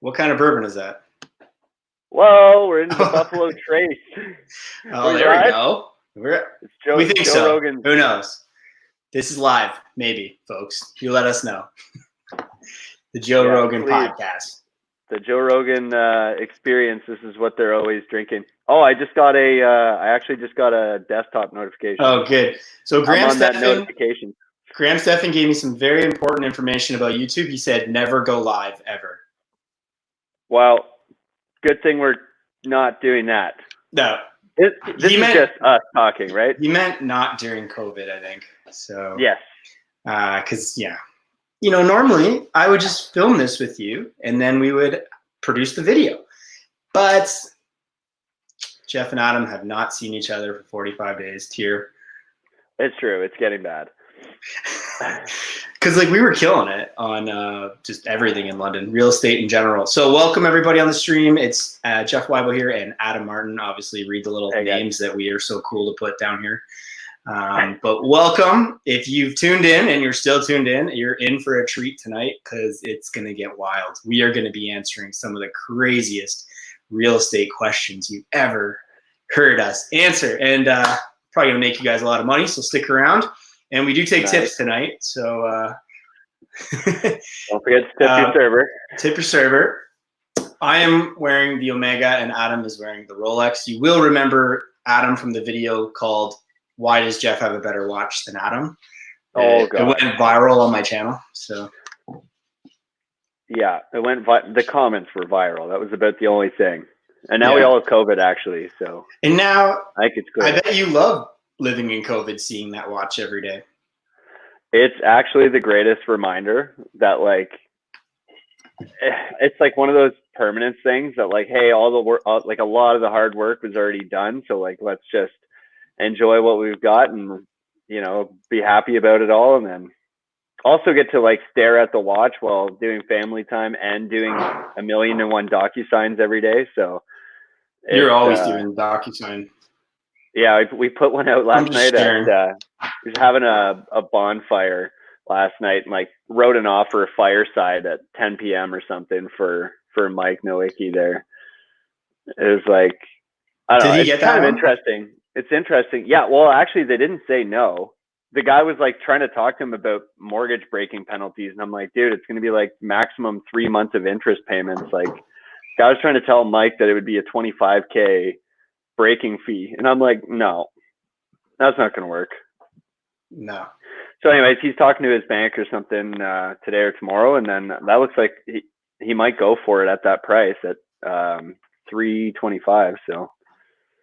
What kind of bourbon is that? Well, we're into the Buffalo Trace. Oh, there we go. It's We think Joe so. Rogan. Who knows? This is live, maybe, folks. You let us know. The Joe Rogan podcast. The Joe Rogan experience. This is what they're always drinking. Oh, I actually just got a desktop notification. Oh, good. So I'm on that notification. Graham Stephan gave me some very important information about YouTube. He said never go live ever. Well, good thing we're not doing that. No. This is just us talking, right? He meant not during COVID, I think. So yes. Because normally I would just film this with you and then we would produce the video. But Jeff and Adam have not seen each other for 45 days. Tier. It's true. It's getting bad. Because we were killing it on just everything in London, real estate in general. So welcome everybody on the stream. It's Jeff Wybo here and Adam Martin. Obviously, read the little names that we are so cool to put down here. But welcome. If you've tuned in and you're still tuned in, you're in for a treat tonight because it's going to get wild. We are going to be answering some of the craziest real estate questions you've ever heard us answer. And probably going to make you guys a lot of money, so stick around. And we do take tips tonight, so don't forget to tip your server. Tip your server. I am wearing the Omega and Adam is wearing the Rolex. You will remember Adam from the video called "Why Does Jeff Have a Better Watch Than Adam?" Oh, God. It went viral on my channel. So yeah, it went. The comments were viral. That was about the only thing. And now we all have COVID, actually. So and now I think it's good. I bet you love living in COVID, seeing that watch every day. It's actually the greatest reminder that it's like one of those permanent things that hey, all the work, a lot of the hard work was already done. So let's just enjoy what we've got and, be happy about it all. And then also get to stare at the watch while doing family time and doing 1,000,001 DocuSigns every day. So you're always doing DocuSign. Yeah, we put one out last night. We was having a bonfire last night and wrote an offer fireside at 10 p.m. or something for Mike Nowicki there. It was I don't know. It's kind of interesting. It's interesting. Yeah. Well, actually, they didn't say no. The guy was trying to talk to him about mortgage breaking penalties, and I'm like, dude, it's going to be maximum 3 months of interest payments. Guy was trying to tell Mike that it would be a $25K breaking fee, and I'm like, no, that's not going to work. No. So anyways, he's talking to his bank or something today or tomorrow, and then that looks like he might go for it at that price at $325. So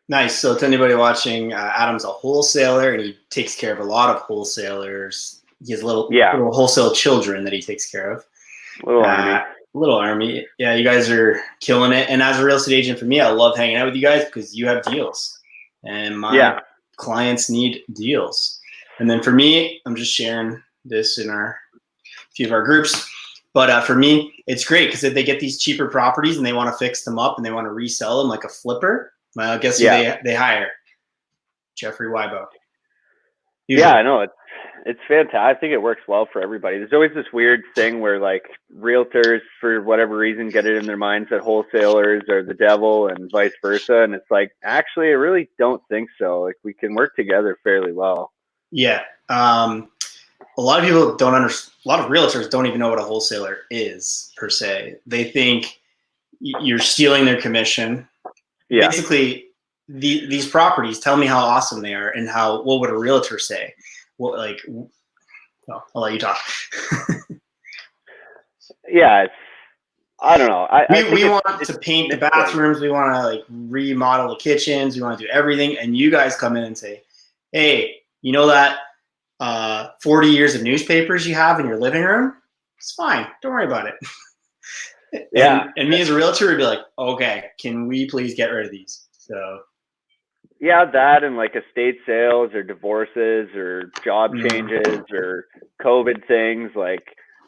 nice. So to anybody watching, Adam's a wholesaler and he takes care of a lot of wholesalers. He has little wholesale children that he takes care of. Little army. Yeah, you guys are killing it. And as a real estate agent for me, I love hanging out with you guys because you have deals. And my clients need deals. And then for me, I'm just sharing this in a few of our groups. But for me, it's great because if they get these cheaper properties and they want to fix them up and they want to resell them like a flipper, well, guess who they hire? Jeffrey Wybo. Usually. Yeah, I know. It's fantastic. I think it works well for everybody. There's always this weird thing where realtors, for whatever reason, get it in their minds that wholesalers are the devil and vice versa. And it's actually, I really don't think so. We can work together fairly well. Yeah. A lot of people don't understand. A lot of realtors don't even know what a wholesaler is per se. They think you're stealing their commission. Yeah. Basically, these properties tell me how awesome they are and what would a realtor say? Well, I'll let you talk. Yeah, I don't know. We want to paint the bathrooms. We want to remodel the kitchens. We want to do everything. And you guys come in and say, hey, you know that 40 years of newspapers you have in your living room? It's fine. Don't worry about it. Yeah. And me as a realtor would be like, okay, can we please get rid of these? So. Yeah, that and estate sales or divorces or job changes or COVID things.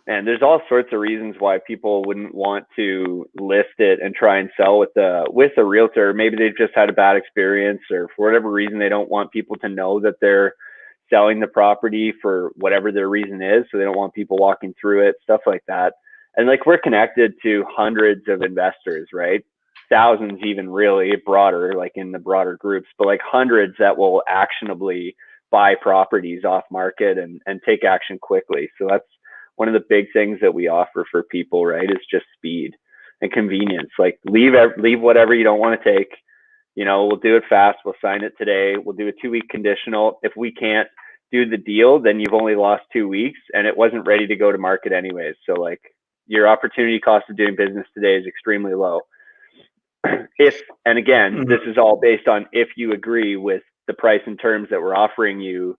And there's all sorts of reasons why people wouldn't want to list it and try and sell with a realtor. Maybe they've just had a bad experience, or for whatever reason, they don't want people to know that they're selling the property for whatever their reason is. So they don't want people walking through it, stuff like that. And like, we're connected to hundreds of investors, right? Thousands, even, really broader, like in the broader groups, but like hundreds that will actionably buy properties off market and take action quickly. So that's one of the big things that we offer for people, right? Is just speed and convenience. Like, leave whatever you don't want to take. We'll do it fast. We'll sign it today. We'll do a 2-week conditional. If we can't do the deal, then you've only lost 2 weeks and it wasn't ready to go to market anyways. So like, your opportunity cost of doing business today is extremely low. And again, this is all based on if you agree with the price and terms that we're offering you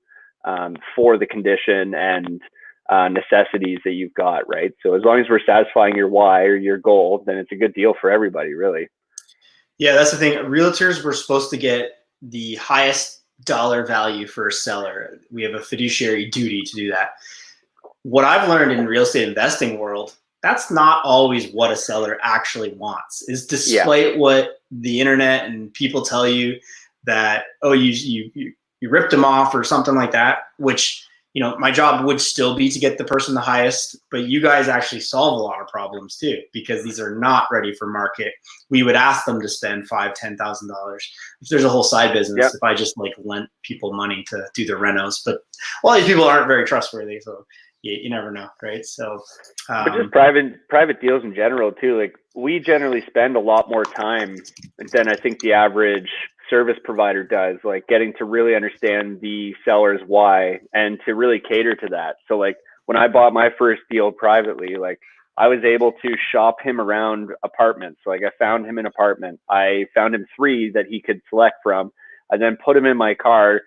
for the condition and necessities that you've got, right? So as long as we're satisfying your why or your goal, then it's a good deal for everybody, really. Yeah, that's the thing. Realtors were supposed to get the highest dollar value for a seller. We have a fiduciary duty to do that. What I've learned in real estate investing world, that's not always what a seller actually wants. Is despite what the internet and people tell you that, oh, you ripped them off or something like that, which, my job would still be to get the person the highest, but you guys actually solve a lot of problems too, because these are not ready for market. We would ask them to spend $5,000-$10,000. If there's a whole side business, if I just like lent people money to do their renos, but a lot of these people aren't very trustworthy, so you never know, right? So, but just private deals in general too. Like, we generally spend a lot more time than I think the average service provider does, like getting to really understand the seller's why and to really cater to that. So like, when I bought my first deal privately, like, I was able to shop him around apartments. Like, I found him an apartment. I found him 3 that he could select from. I then put him in my car,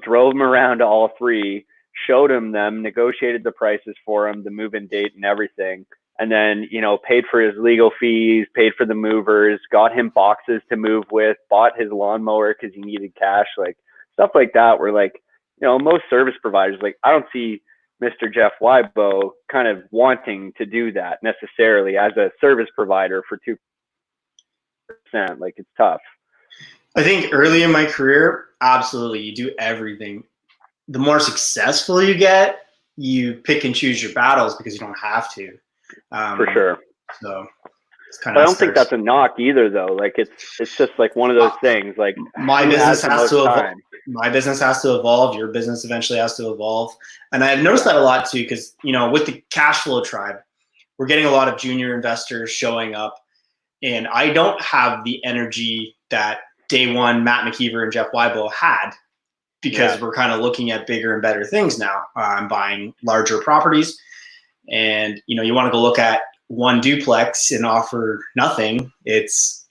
drove him around to all 3, showed him them, negotiated the prices for him, the move-in date and everything. And then, paid for his legal fees, paid for the movers, got him boxes to move with, bought his lawnmower because he needed cash, like stuff like that. Where like, most service providers, like, I don't see Mr. Jeff Wybo kind of wanting to do that necessarily as a service provider for 2%. Like, it's tough. I think early in my career, absolutely, you do everything. The more successful you get, you pick and choose your battles because you don't have to. For sure. So it's kind of. I don't think that's a knock either, though. Like, it's just like one of those things. Like, my business has to evolve. My business has to evolve. Your business eventually has to evolve. And I've noticed that a lot too, because with the cash flow tribe, we're getting a lot of junior investors showing up, and I don't have the energy that day one Matt McKeever and Jeff Wybo had, because we're kind of looking at bigger and better things now. I'm buying larger properties. And, you want to go look at one duplex and offer nothing. It's,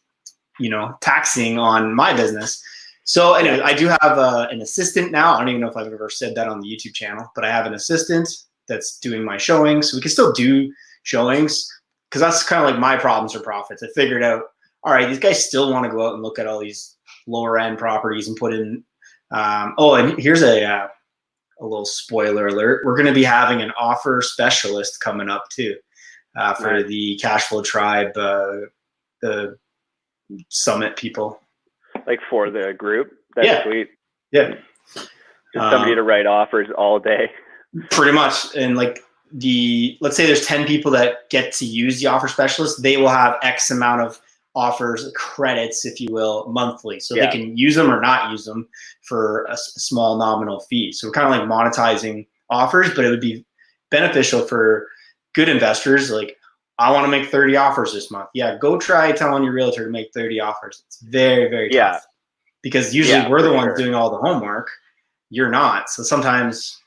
taxing on my business. So anyway, I do have an assistant now. I don't even know if I've ever said that on the YouTube channel, but I have an assistant that's doing my showings. We can still do showings because that's kind of like my problems or profits. I figured out, all right, these guys still want to go out and look at all these lower end properties and put in. And here's a little spoiler alert. We're going to be having an offer specialist coming up too for the Cash Flow Tribe, the summit people. Like, for the group? That's sweet. Yeah. Just somebody to write offers all day. Pretty much. And like, let's say there's 10 people that get to use the offer specialist. They will have X amount of offers, credits, if you will, monthly. So they can use them or not use them for a small nominal fee. So we're kind of like monetizing offers, but it would be beneficial for good investors. Like, I want to make 30 offers this month. Yeah, go try telling your realtor to make 30 offers. It's very, very tough. Because usually we're the ones doing all the homework. You're not. So sometimes,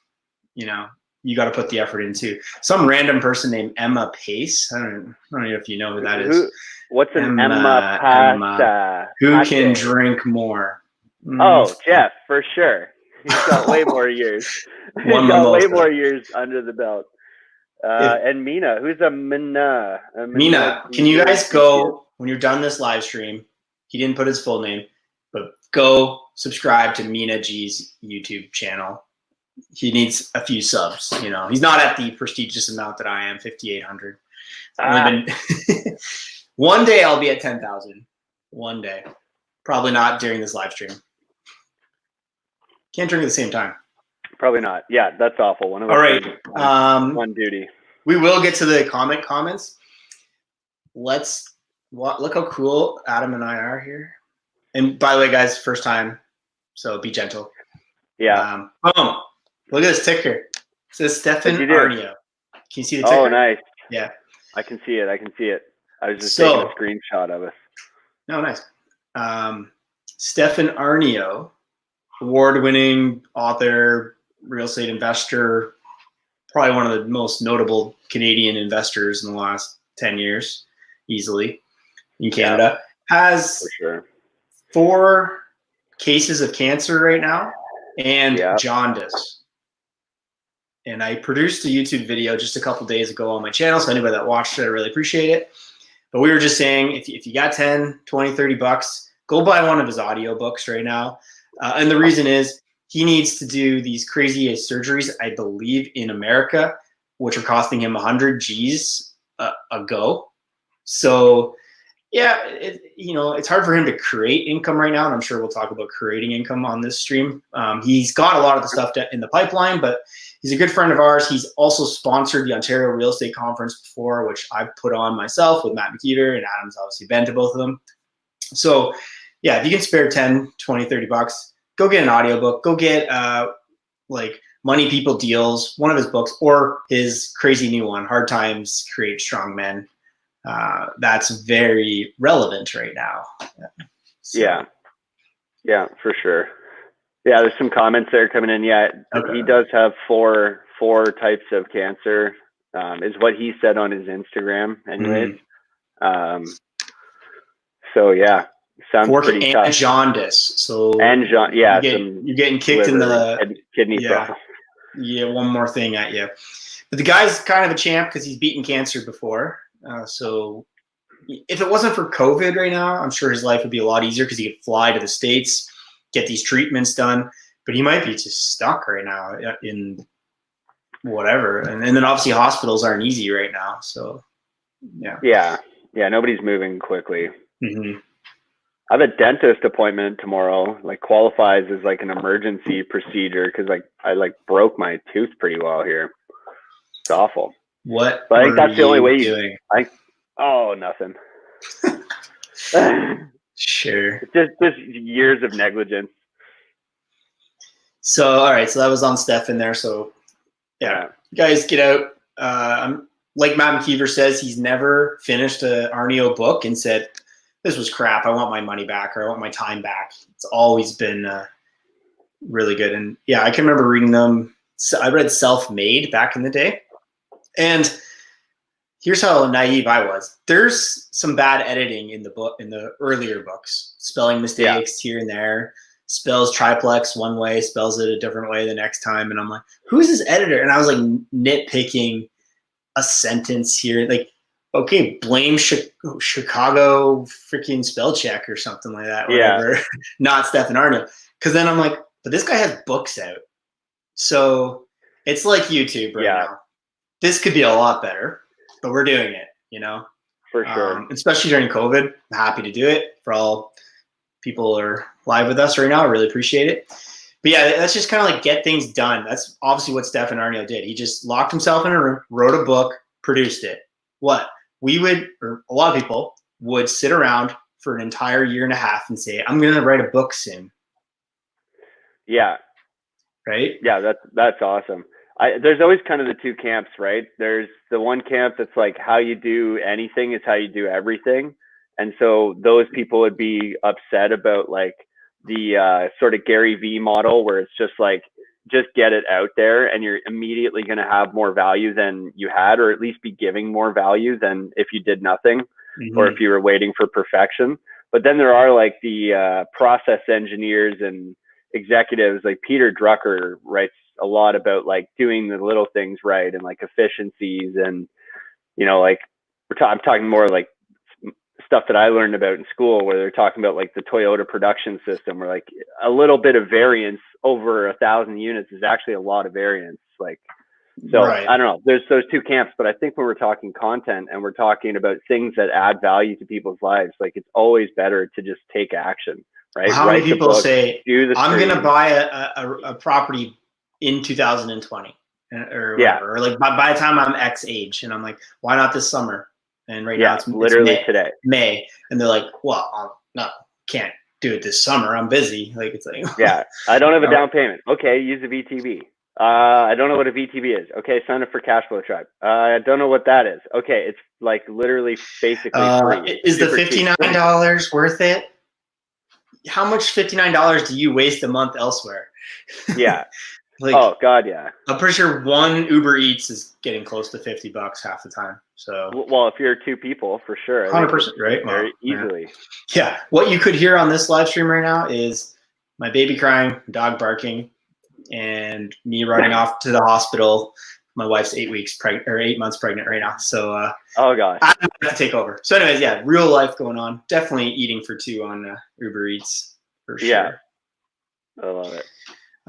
you got to put the effort in too. Some random person named Emma Pace. I don't know if you know who that is. What's an Emma who can drink more? Oh, Jeff, for sure. He's got way more years. He's got way more years under the belt. And Mina, who's a Mina? Mina, can you guys go, when you're done this live stream, he didn't put his full name, but go subscribe to Mina G's YouTube channel. He needs a few subs. He's not at the prestigious amount that I am, 5,800. One day I'll be at 10,000. One day. Probably not during this live stream. Can't drink at the same time. Probably not. Yeah, that's awful. All right. One duty. We will get to the comments. Look how cool Adam and I are here. And by the way, guys, first time, so be gentle. Yeah. Boom. Look at this ticker. It says Stefan Arnio. Can you see the ticker? Oh, nice. Yeah. I can see it. I was just taking a screenshot of it. Oh, nice. Stefan Arnio, award-winning author, real estate investor, probably one of the most notable Canadian investors in the last 10 years, easily, in Canada, has 4 cases of cancer right now and jaundice. And I produced a YouTube video just a couple days ago on my channel, so anybody that watched it, I really appreciate it. But we were just saying, if you got 10, 20, 30 bucks, go buy one of his audiobooks right now. And the reason is he needs to do these crazy surgeries, I believe, in America, which are costing him 100 G's a go. So yeah, it's hard for him to create income right now, and I'm sure we'll talk about creating income on this stream. He's got a lot of the stuff in the pipeline, but he's a good friend of ours. He's also sponsored the Ontario Real Estate Conference before, which I've put on myself with Matt McKeever, and Adam's obviously been to both of them. So yeah, if you can spare 10, 20, 30 bucks, go get an audiobook. Go get like Money People Deals, one of his books, or his crazy new one, Hard Times Create Strong Men. That's very relevant right now. So. Yeah, for sure. Yeah, there's some comments there coming in. Yeah, He does have four types of cancer, is what he said on his Instagram anyways. So yeah, sounds pretty tough. And jaundice. So you're getting kicked in the kidney problem. Yeah, one more thing at you. But the guy's kind of a champ because he's beaten cancer before. So if it wasn't for COVID right now, I'm sure his life would be a lot easier because he could fly to the States, get these treatments done. But he might be just stuck right now in whatever. And then obviously hospitals aren't easy right now. So yeah, nobody's moving quickly. Mm-hmm. I have a dentist appointment tomorrow. Like qualifies as like an emergency procedure because I broke my tooth pretty well here. It's awful. What? But I think that's the only way doing? Nothing. Sure. Just years of negligence. So all right, so that was on Stefan there. So yeah, guys, get out. Like Matt McKeever says, he's never finished an Arnio book and said, "This was crap. I want my money back, or I want my time back." It's always been really good. And yeah, I can remember reading them. So I read Self-Made back in the day. And here's how naive I was. There's some bad editing in the book, in the earlier books, spelling mistakes here and there, spells triplex one way, spells it a different way the next time. And I'm like, who's this editor? And I was like nitpicking a sentence here. Like, okay, blame Chicago freaking spell check or something like that. Whatever. Not Stefan Arnio. Because then I'm like, but this guy has books out. So it's like YouTube right now. This could be a lot better, but we're doing it, For sure. Especially during COVID. I'm happy to do it for all people who are live with us right now. I really appreciate it. But yeah, that's just kind of like get things done. That's obviously what Stefan Arnio did. He just locked himself in a room, wrote a book, produced it. Or a lot of people would sit around for an entire year and a half and say, I'm going to write a book soon. Yeah. Right? Yeah, that's awesome. There's always kind of the two camps, right? There's the one camp that's like how you do anything is how you do everything. And so those people would be upset about like the sort of Gary V model where it's just like, just get it out there and you're immediately going to have more value than you had, or at least be giving more value than if you did nothing or if you were waiting for perfection. But then there are like the process engineers and executives, like Peter Drucker writes a lot about like doing the little things right and like efficiencies and, like I'm talking more like stuff that I learned about in school where they're talking about like the Toyota production system where like a little bit of variance over 1,000 units is actually a lot of variance. Like, so I don't know, there's those two camps, but I think when we're talking content and we're talking about things that add value to people's lives, like it's always better to just take action, right? How many people say, I'm going to buy a property in 2020? or whatever, or like by the time I'm X age, and I'm like, why not this summer? And right now it's literally it's May, and they're like, well, no, can't do it this summer. I'm busy. Like it's like, yeah, I don't have a down payment. Okay, use a VTB. I don't know what a VTB is. Okay, sign up for Cash Flow Tribe. I don't know what that is. Okay, it's like literally basically free. Is the $59 worth it? How much $59 do you waste a month elsewhere? Yeah. Like, oh God, yeah. I'm pretty sure one Uber Eats is getting close to $50 half the time. So, well, if you're two people, for sure, 100%, right? Very easily. Yeah. What you could hear on this live stream right now is my baby crying, dog barking, and me running off to the hospital. My wife's 8 months pregnant right now. So, oh gosh, I have to take over. So, anyways, yeah, real life going on. Definitely eating for two on Uber Eats for sure. Yeah, I love it.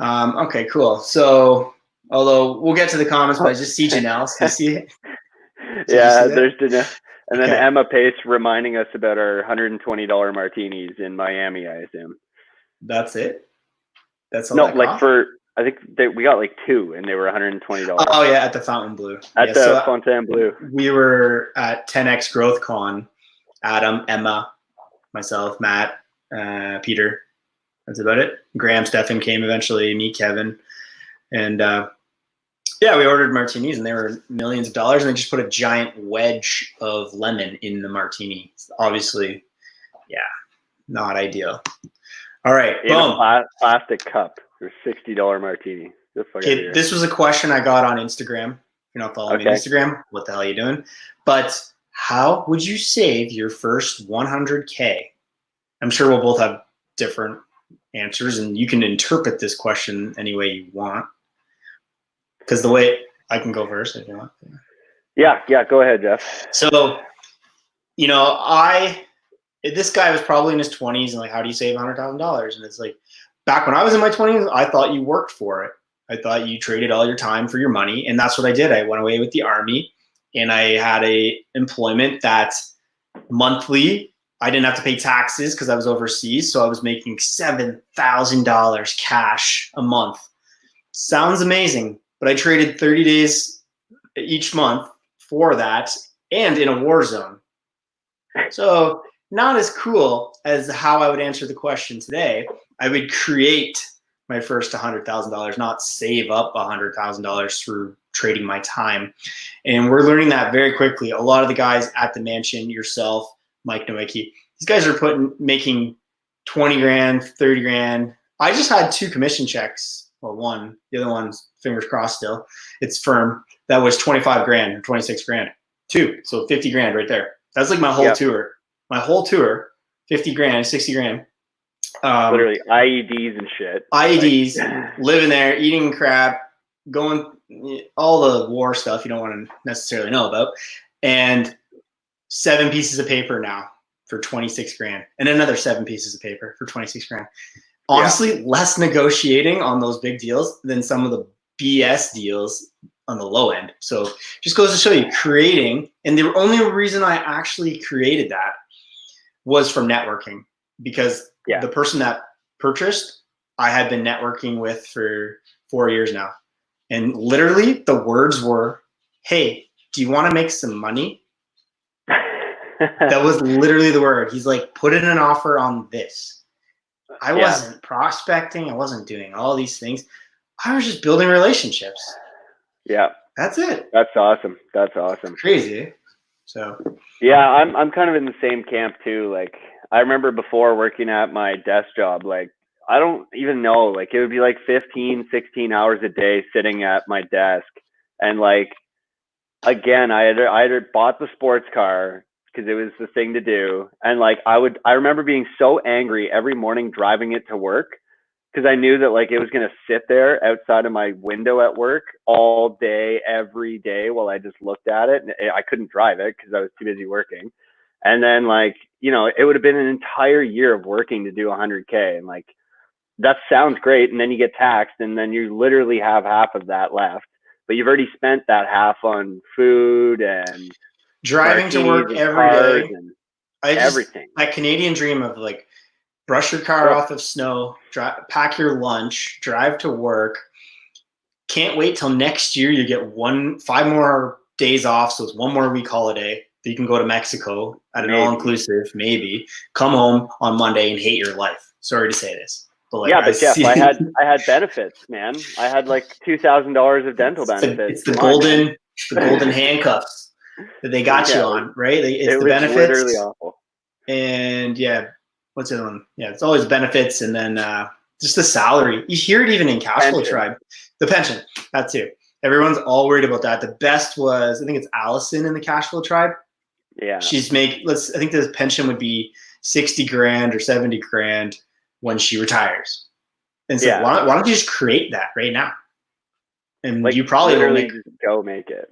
Okay, cool. So, although we'll get to the comments, but I just see Janelle. So you see it? Yeah, there's Janelle. And then Emma Pace reminding us about our $120 martinis in Miami, I assume. That's it? That's all no, that like cost? I think we got like two, and they were $120. Oh yeah, at the Fontainebleau. At the Fontainebleau. We were at 10X Growth Con. Adam, Emma, myself, Matt, Peter. That's about it. Graham, Stefan came eventually. Me, Kevin, and yeah, we ordered martinis, and they were millions of dollars. And they just put a giant wedge of lemon in the martini. Obviously, yeah, not ideal. All right, in a plastic cup for $60 martini. Okay, this was a question I got on Instagram. If you're not following me on Instagram, what the hell are you doing? But how would you save your first 100K? I'm sure we'll both have different answers, and you can interpret this question any way you want. Because the way I can go first if you want. Yeah, go ahead, Jeff. So, this guy was probably in his 20s, and like, how do you save $100,000? And it's like, back when I was in my 20s, I thought you worked for it. I thought you traded all your time for your money, and that's what I did. I went away with the Army, and I had a employment that monthly I didn't have to pay taxes because I was overseas, so I was making $7,000 cash a month. Sounds amazing, but I traded 30 days each month for that, and in a war zone. So not as cool as how I would answer the question today. I would create my first $100,000, not save up $100,000 through trading my time. And we're learning that very quickly. A lot of the guys at the mansion, yourself, Mike Nowicki, these guys are making 20 grand, 30 grand. I just had 2 commission checks. Well, one, the other one's fingers crossed still. It's firm. That was 25 grand or 26 grand. 2, so 50 grand right there. That's like my whole tour. My whole tour, 50 grand, 60 grand. Literally IEDs and shit. IEDs, living there, eating crap, going all the war stuff you don't want to necessarily know about, and 7 pieces of paper now for 26 grand, and another 7 pieces of paper for 26 grand. Honestly, less negotiating on those big deals than some of the BS deals on the low end. So just goes to show you creating, and the only reason I actually created that was from networking, because the person that purchased, I had been networking with for 4 years now. And literally the words were, hey, do you want to make some money? That was literally the word. He's like, put in an offer on this. I wasn't prospecting. I wasn't doing all these things. I was just building relationships. Yeah. That's it. That's awesome. That's awesome. Crazy. So. Yeah, I'm kind of in the same camp too. Like, I remember before working at my desk job, like, I don't even know, like, it would be like 15, 16 hours a day sitting at my desk. And like, again, I had bought the sports car because it was the thing to do. And like, I remember being so angry every morning driving it to work, because I knew that like it was going to sit there outside of my window at work all day, every day, while I just looked at it. And I couldn't drive it because I was too busy working. And then like, it would have been an entire year of working to do 100K. And like, that sounds great. And then you get taxed, and then you literally have half of that left, but you've already spent that half on food and driving to work every day. And everything. That Canadian dream of like, brush your car off of snow, pack your lunch, drive to work, Can't wait till next year. You get 5 more days off, so it's 1 more week holiday. You can go to Mexico at an all-inclusive, maybe. Come home on Monday and hate your life. Sorry to say this. But Jeff, I had benefits, man. I had like $2,000 of dental benefits. It's the golden handcuffs that they got you on, right? It's the benefits. Literally awful. And what's the other one? Yeah, it's always benefits, and then just the salary. You hear it even in Cash Flow Tribe. The pension, that too. Everyone's all worried about that. The best was, I think it's Allison in the Cash Flow Tribe. Yeah. I think the pension would be 60 grand or 70 grand when she retires. And so why don't you just create that right now? And you probably will go make it.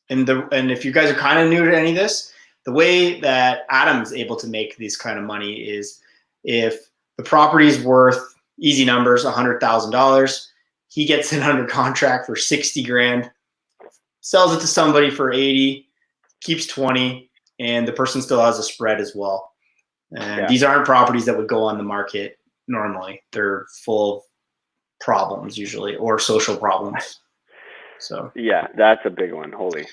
And if you guys are kind of new to any of this, the way that Adam's able to make these kind of money is if the property is worth, easy numbers, $100,000, he gets it under contract for 60 grand, sells it to somebody for 80, keeps 20, and the person still has a spread as well. And these aren't properties that would go on the market normally. They're full of problems usually, or social problems. So yeah, that's a big one. Holy.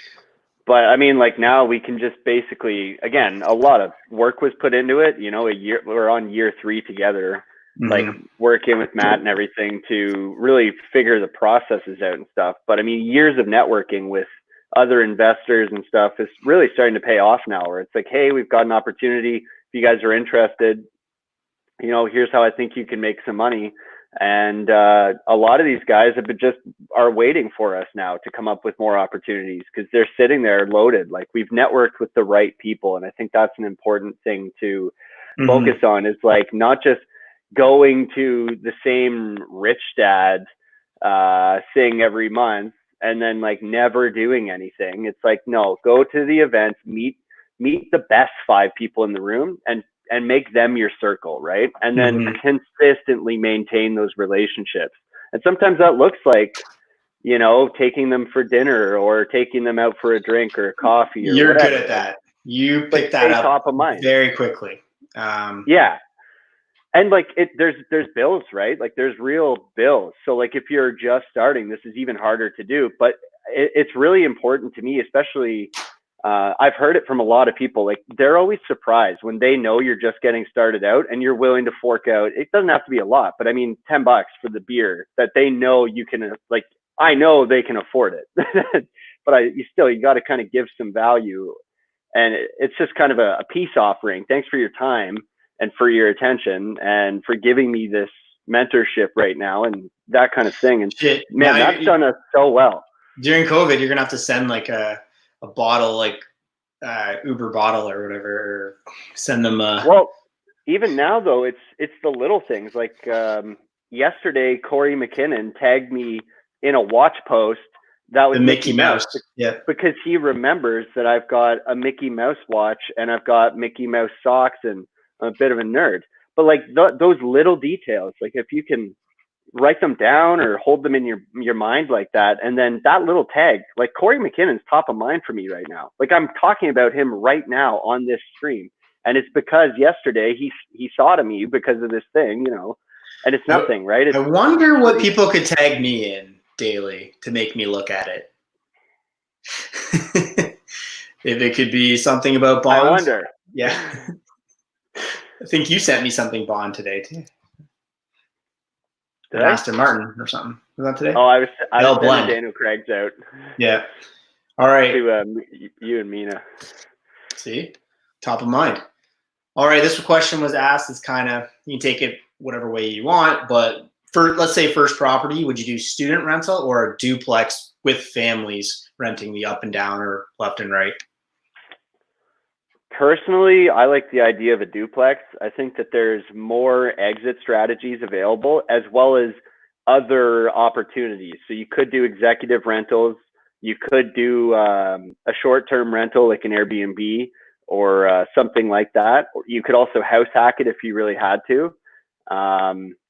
But I mean, like now we can just basically, again, a lot of work was put into it. We're on year 3 together. Like working with Matt and everything to really figure the processes out and stuff. But I mean, years of networking with other investors and stuff is really starting to pay off now, where it's like, hey, we've got an opportunity. If you guys are interested, here's how I think you can make some money. And a lot of these guys are waiting for us now to come up with more opportunities because they're sitting there loaded. Like we've networked with the right people. And I think that's an important thing to focus on, is like not just going to the same rich dad thing every month and then like never doing anything. It's like, no, go to the events, meet the best 5 people in the room and make them your circle, right? And then consistently maintain those relationships. And sometimes that looks like, taking them for dinner or taking them out for a drink or a coffee. You're good at that. You pick that up top of mind very quickly. Yeah. And like there's bills, right? Like there's real bills. So like if you're just starting, this is even harder to do. But it's really important to me, especially I've heard it from a lot of people. Like they're always surprised when they know you're just getting started out and you're willing to fork out. It doesn't have to be a lot, but I mean, $10 for the beer that they know you can. Like I know they can afford it, but you got to kind of give some value, and it's just kind of a peace offering. Thanks for your time and for your attention and for giving me this mentorship right now and that kind of thing. And man, that's done us so well. During COVID, you're gonna have to send like a bottle, like Uber bottle or whatever, or send them well, even now though, it's the little things. Like yesterday, Corey McKinnon tagged me in a watch post that was the Mickey Mouse. Yeah, because he remembers that I've got a Mickey Mouse watch and I've got Mickey Mouse socks, and I'm a bit of a nerd. But like those little details, like if you can write them down or hold them in your mind like that, and then that little tag, like Corey McKinnon's top of mind for me right now. Like I'm talking about him right now on this stream, and it's because yesterday he thought of me because of this thing, and it's nothing, right? I wonder what people could tag me in daily to make me look at it. If it could be something about bonds. I wonder. Yeah. I think you sent me something bond today too. Aston Martin or something. Was that today? Oh, I was sending Daniel Craig's out. Yeah. All right. To you and Mina. See? Top of mind. All right. This question was asked. It's kind of, you can take it whatever way you want, but for, let's say, first property, would you do student rental or a duplex with families renting the up and down or left and right? Personally, I like the idea of a duplex. I think that there's more exit strategies available as well as other opportunities. So you could do executive rentals. You could do a short-term rental like an Airbnb or something like that. You could also house hack it if you really had to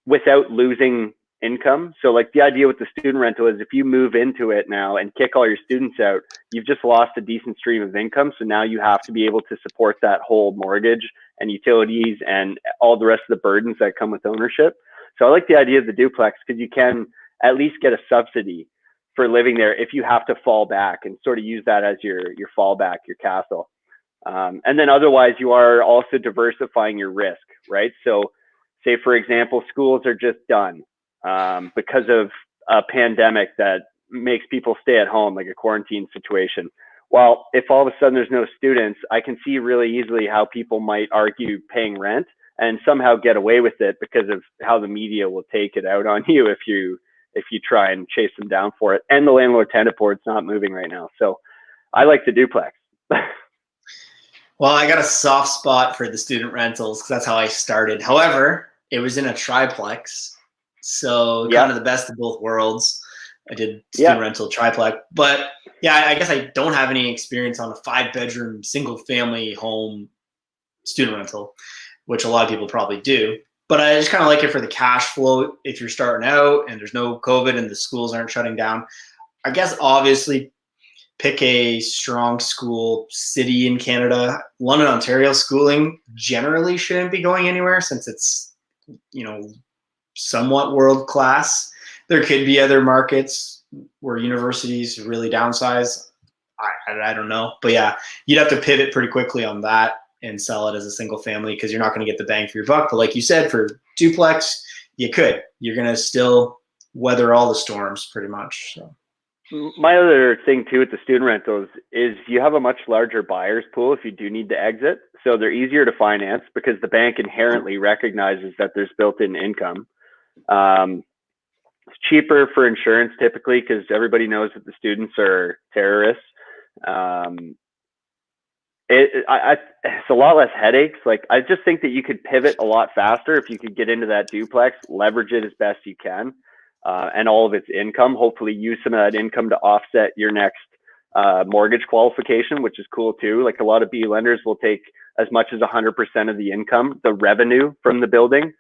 without losing income. So like the idea with the student rental is if you move into it now and kick all your students out, you've just lost a decent stream of income. So now you have to be able to support that whole mortgage and utilities and all the rest of the burdens that come with ownership. So I like the idea of the duplex because you can at least get a subsidy for living there if you have to fall back, and sort of use that as your fallback, your castle. And then otherwise, you are also diversifying your risk, right? So say, for example, schools are just done because of a pandemic that makes people stay at home, like a quarantine situation. Well, if all of a sudden there's no students, I can see really easily how people might argue paying rent and somehow get away with it because of how the media will take it out on you if you try and chase them down for it. And the landlord tenant board's not moving right now. So I like the duplex. Well, I got a soft spot for the student rentals because that's how I started. However, it was in a triplex. So kind of the best of both worlds. I did student rental triplex. But yeah, I guess I don't have any experience on a 5-bedroom single family home student rental, which a lot of people probably do. But I just kind of like it for the cash flow if you're starting out and there's no COVID and the schools aren't shutting down. I guess obviously pick a strong school city in Canada. London, Ontario schooling generally shouldn't be going anywhere since it's, somewhat world class. There could be other markets where universities really downsize. I don't know. But yeah, you'd have to pivot pretty quickly on that and sell it as a single family because you're not going to get the bang for your buck. But like you said, for duplex, you could. You're going to still weather all the storms pretty much. So. My other thing too with the student rentals is you have a much larger buyer's pool if you do need to exit. So they're easier to finance because the bank inherently recognizes that there's built-in income. It's cheaper for insurance typically because everybody knows that the students are terrorists. It's a lot less headaches. Like, I just think that you could pivot a lot faster if you could get into that duplex, leverage it as best you can, and all of its income. Hopefully use some of that income to offset your next mortgage qualification, which is cool too. Like, a lot of B lenders will take as much as 100% of the income, the revenue from the building,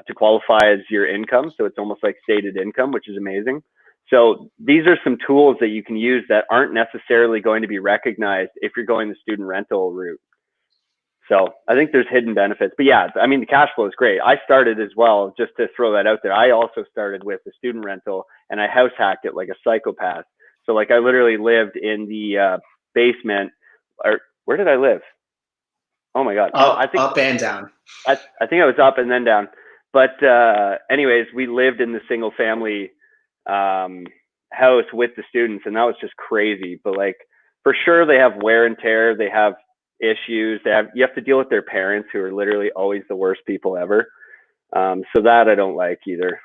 to qualify as your income. So it's almost like stated income, which is amazing. So these are some tools that you can use that aren't necessarily going to be recognized if you're going the student rental route. So I think there's hidden benefits. But yeah, I mean, the cash flow is great. I started as well, just to throw that out there. I also started with the student rental and I house hacked it like a psychopath. So like, I literally lived in the basement. Or where did I live? Oh my God. I think up and down. I think I was up and then down. But anyways, we lived in the single family house with the students, and that was just crazy. But like, for sure, they have wear and tear. They have issues. You have to deal with their parents, who are literally always the worst people ever. So that I don't like either.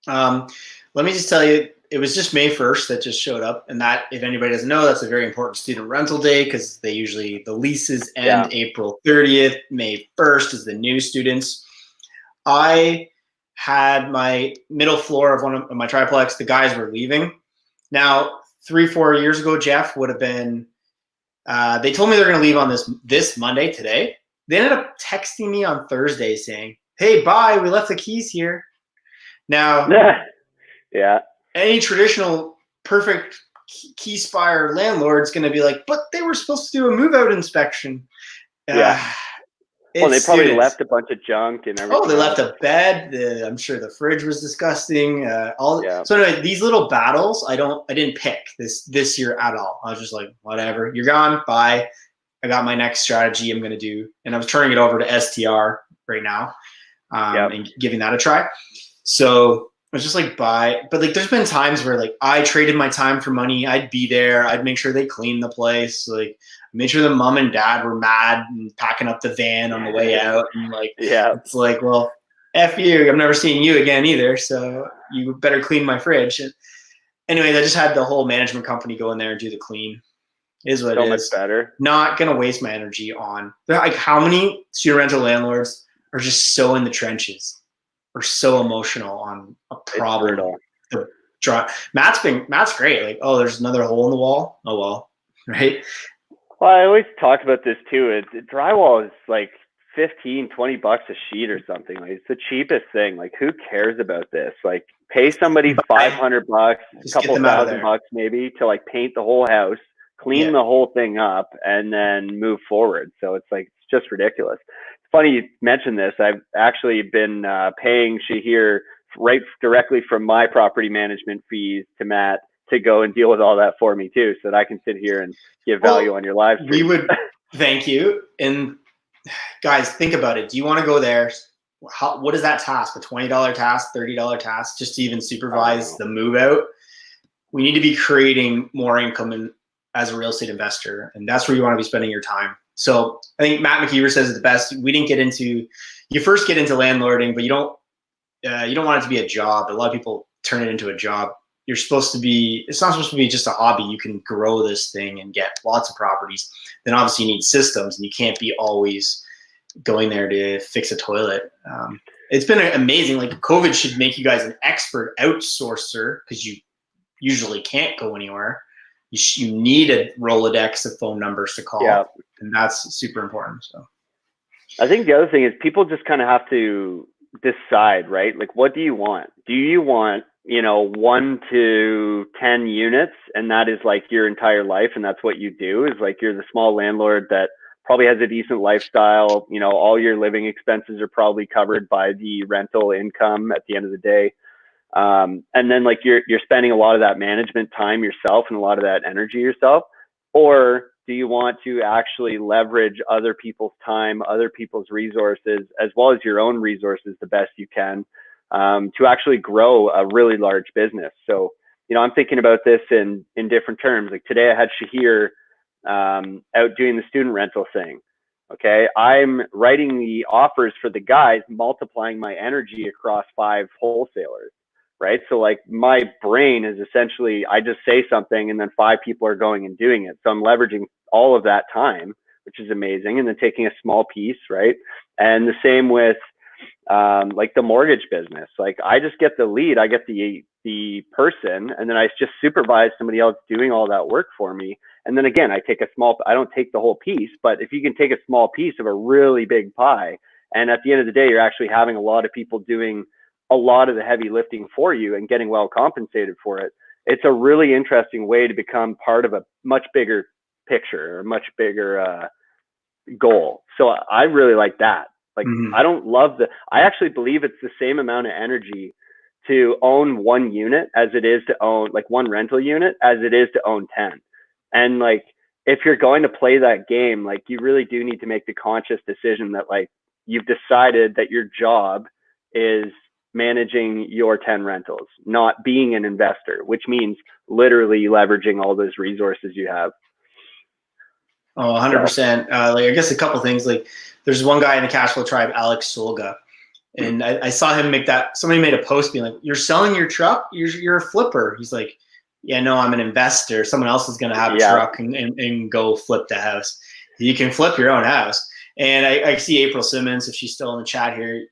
Let me just tell you, it was just May 1st that just showed up. And that, if anybody doesn't know, that's a very important student rental day because the leases end April 30th. May 1st is the new students. I had my middle floor of one of my triplex. The guys were leaving. Now, 3-4 years ago, Jeff would have been, they told me they're going to leave on this Monday today. They ended up texting me on Thursday saying, "Hey, bye, we left the keys here." Now, yeah, any traditional perfect key spire landlord's going to be like, "But they were supposed to do a move out inspection." Well, they probably left a bunch of junk and everything. Oh, they left a bed. I'm sure the fridge was disgusting. So anyway, these little battles, I didn't pick this year at all. I was just like, whatever, you're gone, bye. I got my next strategy I'm going to do, and I was turning it over to STR right now, and giving that a try. So I was just like, bye. But like, there's been times where like I traded my time for money. I'd be there. I'd make sure they cleaned the place. Like, made sure the mom and dad were mad and packing up the van on the way out. And like, it's like, well, F you. I'm never seeing you again either. So you better clean my fridge. And anyways, I just had the whole management company go in there and do the clean. Is what it is. So much better. Not going to waste my energy on, like, how many student rental landlords are just so in the trenches or so emotional on a problem. Matt's great. Like, oh, there's another hole in the wall. Oh, well, right. Well, I always talk about this too. Drywall is like $15-20 a sheet or something. Like, it's the cheapest thing. Like, who cares about this? Like, pay somebody $500, a couple $1,000 maybe, to like paint the whole house, clean the whole thing up, and then move forward. So it's like, it's just ridiculous. It's funny you mentioned this. I've actually been paying Shahir right directly from my property management fees to Matt to go and deal with all that for me too, so that I can sit here and give value on your live stream. We would thank you. And guys, think about it. Do you want to go there? What is that task? A $20 task, $30 task, just to even supervise the move out? We need to be creating more income as a real estate investor, and that's where you want to be spending your time. So I think Matt McKeever says it the best. We didn't get into, you first get into landlording, but you don't want it to be a job. A lot of people turn it into a job. You're supposed to be, it's not supposed to be just a hobby. You can grow this thing and get lots of properties. Then obviously you need systems, and you can't be always going there to fix a toilet. It's been amazing. Like, COVID should make you guys an expert outsourcer, because you usually can't go anywhere. You need a Rolodex of phone numbers to call, and that's super important. So I think the other thing is people just kind of have to decide, right? Like, what do you want? Do you want, 1 to 10 units, and that is like your entire life, and that's what you do, is like you're the small landlord that probably has a decent lifestyle, all your living expenses are probably covered by the rental income at the end of the day. And then like you're spending a lot of that management time yourself and a lot of that energy yourself? Or do you want to actually leverage other people's time, other people's resources, as well as your own resources the best you can, to actually grow a really large business? So, I'm thinking about this in different terms. Like today I had Shahir out doing the student rental thing. Okay, I'm writing the offers for the guys, multiplying my energy across 5 wholesalers. Right. So like my brain is essentially, I just say something and then 5 people are going and doing it. So I'm leveraging all of that time, which is amazing. And then taking a small piece. Right. And the same with like the mortgage business. Like I just get the lead, I get the person, and then I just supervise somebody else doing all that work for me. And then again, I don't take the whole piece, but if you can take a small piece of a really big pie, and at the end of the day, you're actually having a lot of people doing a lot of the heavy lifting for you and getting well compensated for it. It's a really interesting way to become part of a much bigger picture, or a much bigger goal. So I really like that. Like, I actually believe it's the same amount of energy to own 1 unit as it is to own like 1 rental unit as it is to own 10. And like, if you're going to play that game, like you really do need to make the conscious decision that like you've decided that your job is managing your 10 rentals, not being an investor, which means literally leveraging all those resources you have. Oh, 100%. Like, I guess a couple things. Like, there's one guy in the Cashflow Tribe, Alex Solga, and I saw him make that. Somebody made a post being like, "You're selling your truck? You're a flipper." He's like, "Yeah, no, I'm an investor. Someone else is going to have a truck and go flip the house. You can flip your own house." And I see April Simmons, if she's still in the chat here,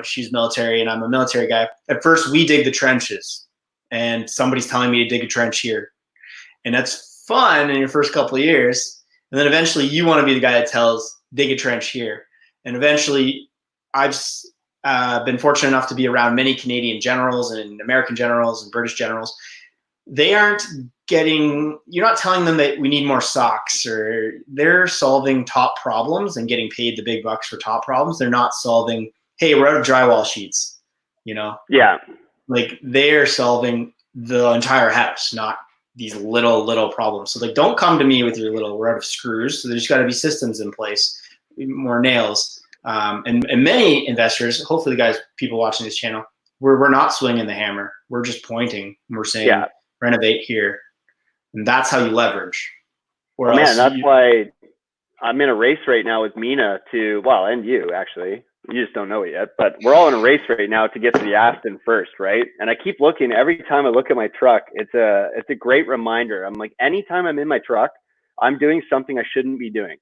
she's military and I'm a military guy. At first, we dig the trenches, and somebody's telling me to dig a trench here. And that's fun in your first couple of years. And then eventually you want to be the guy that tells, dig a trench here. And eventually I've been fortunate enough to be around many Canadian generals and American generals and British generals. They aren't you're not telling them that we need more socks, or they're solving top problems and getting paid the big bucks for top problems. They're not solving, hey, we're out of drywall sheets, Yeah. Like, they're solving the entire house, not these little problems. So like, don't come to me with your we're out of screws. So there's got to be systems in place, more nails. And many investors, hopefully the people watching this channel, we're not swinging the hammer. We're just pointing. We're saying, renovate here. And that's how you leverage. That's why I'm in a race right now with Mina and you actually. You just don't know it yet, but we're all in a race right now to get to the Aston first, right? And I keep looking. Every time I look at my truck, it's a great reminder. I'm like, anytime I'm in my truck, I'm doing something I shouldn't be doing.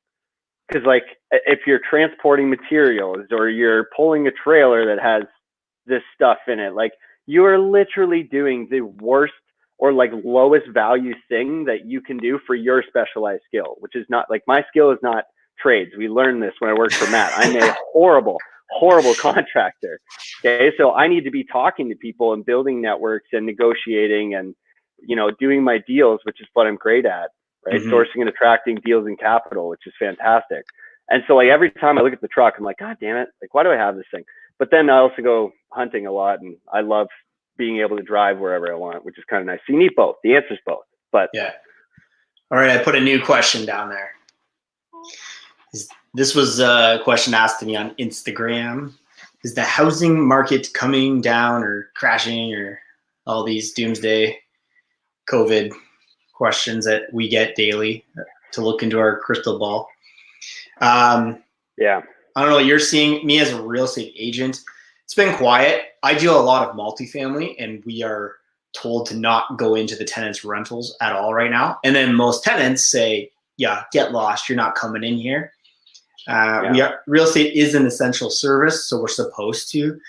Because like, if you're transporting materials or you're pulling a trailer that has this stuff in it, like, you are literally doing the worst or like lowest value thing that you can do for your specialized skill, which is not like, my skill is not trades. We learned this when I worked for Matt. I'm a horrible contractor. Okay. So I need to be talking to people and building networks and negotiating and, doing my deals, which is what I'm great at, right? Mm-hmm. Sourcing and attracting deals and capital, which is fantastic. And so like, every time I look at the truck, I'm like, God damn it. Like, why do I have this thing? But then I also go, hunting a lot, and I love being able to drive wherever I want, which is kind of nice. So you need both. The answer's both. But yeah. All right, I put a new question down there. This was a question asked to me on Instagram. Is the housing market coming down or crashing, or all these doomsday COVID questions that we get daily to look into our crystal ball? Yeah. I don't know what you're seeing. Me as a real estate agent, it's been quiet. I do a lot of multifamily, and we are told to not go into the tenants' rentals at all right now. And then most tenants say, yeah, get lost. You're not coming in here. Real estate is an essential service, so we're supposed to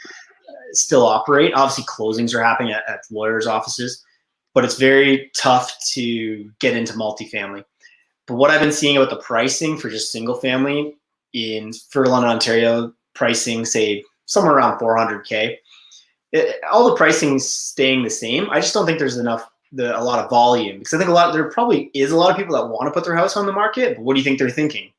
still operate. Obviously, closings are happening at lawyers' offices, but it's very tough to get into multifamily. But what I've been seeing about the pricing for just single family in Fertile, Ontario, pricing, say, somewhere around $400K. All the pricing's staying the same. I just don't think there's a lot of volume, because I think there probably is a lot of people that want to put their house on the market. But what do you think they're thinking?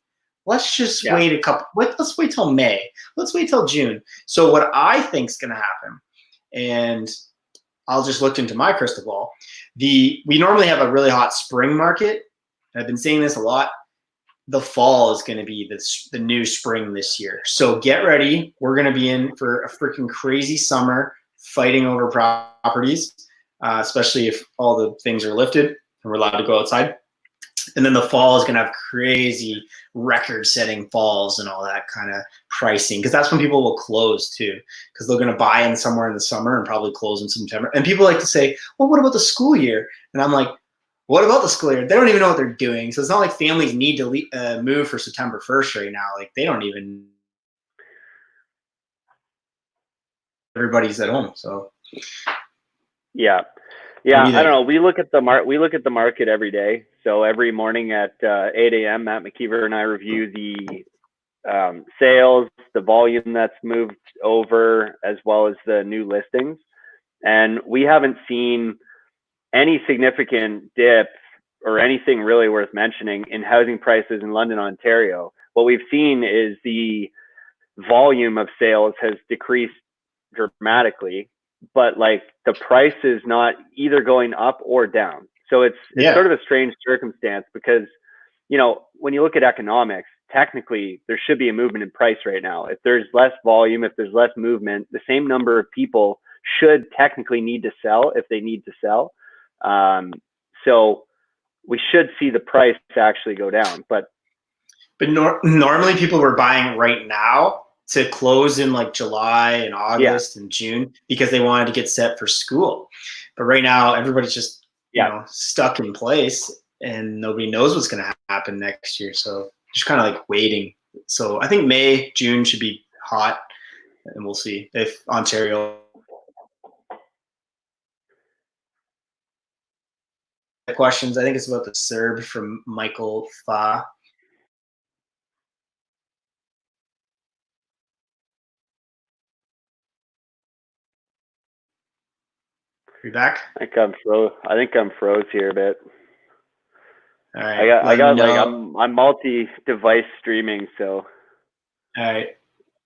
Let's just wait let's wait till May. Let's wait till June. So what I think is going to happen, and I'll just look into my crystal ball. We normally have a really hot spring market. I've been saying this a lot. The fall is going to be the new spring this year. So get ready. We're going to be in for a freaking crazy summer fighting over properties, especially if all the things are lifted and we're allowed to go outside. And then the fall is going to have crazy record-setting falls and all that kind of pricing, because that's when people will close too, because they're going to buy in somewhere in the summer and probably close in September. And people like to say, well, what about the school year? And I'm like, what about the school year? They don't even know what they're doing. So it's not like families need to move for September 1st right now. Like, they don't even. Everybody's at home, so. Yeah. I don't know. We look at the market every day. So every morning at 8 a.m., Matt McKeever and I review the sales, the volume that's moved over, as well as the new listings. And we haven't seen any significant dip or anything really worth mentioning in housing prices in London, Ontario. What we've seen is the volume of sales has decreased dramatically, but like the price is not either going up or down. So it's sort of a strange circumstance, because, when you look at economics, technically there should be a movement in price right now. If there's less volume, if there's less movement, the same number of people should technically need to sell if they need to sell. So we should see the price actually go down. But normally people were buying right now to close in like July and August and June, because they wanted to get set for school. But right now everybody's just stuck in place, and nobody knows what's going to happen next year. So just kind of like waiting. So I think May, June should be hot, and we'll see if Ontario. Questions. I think it's about the Serb from Michael Fa. You back? I think I'm froze here a bit. All right. I'm multi-device streaming, so. All right.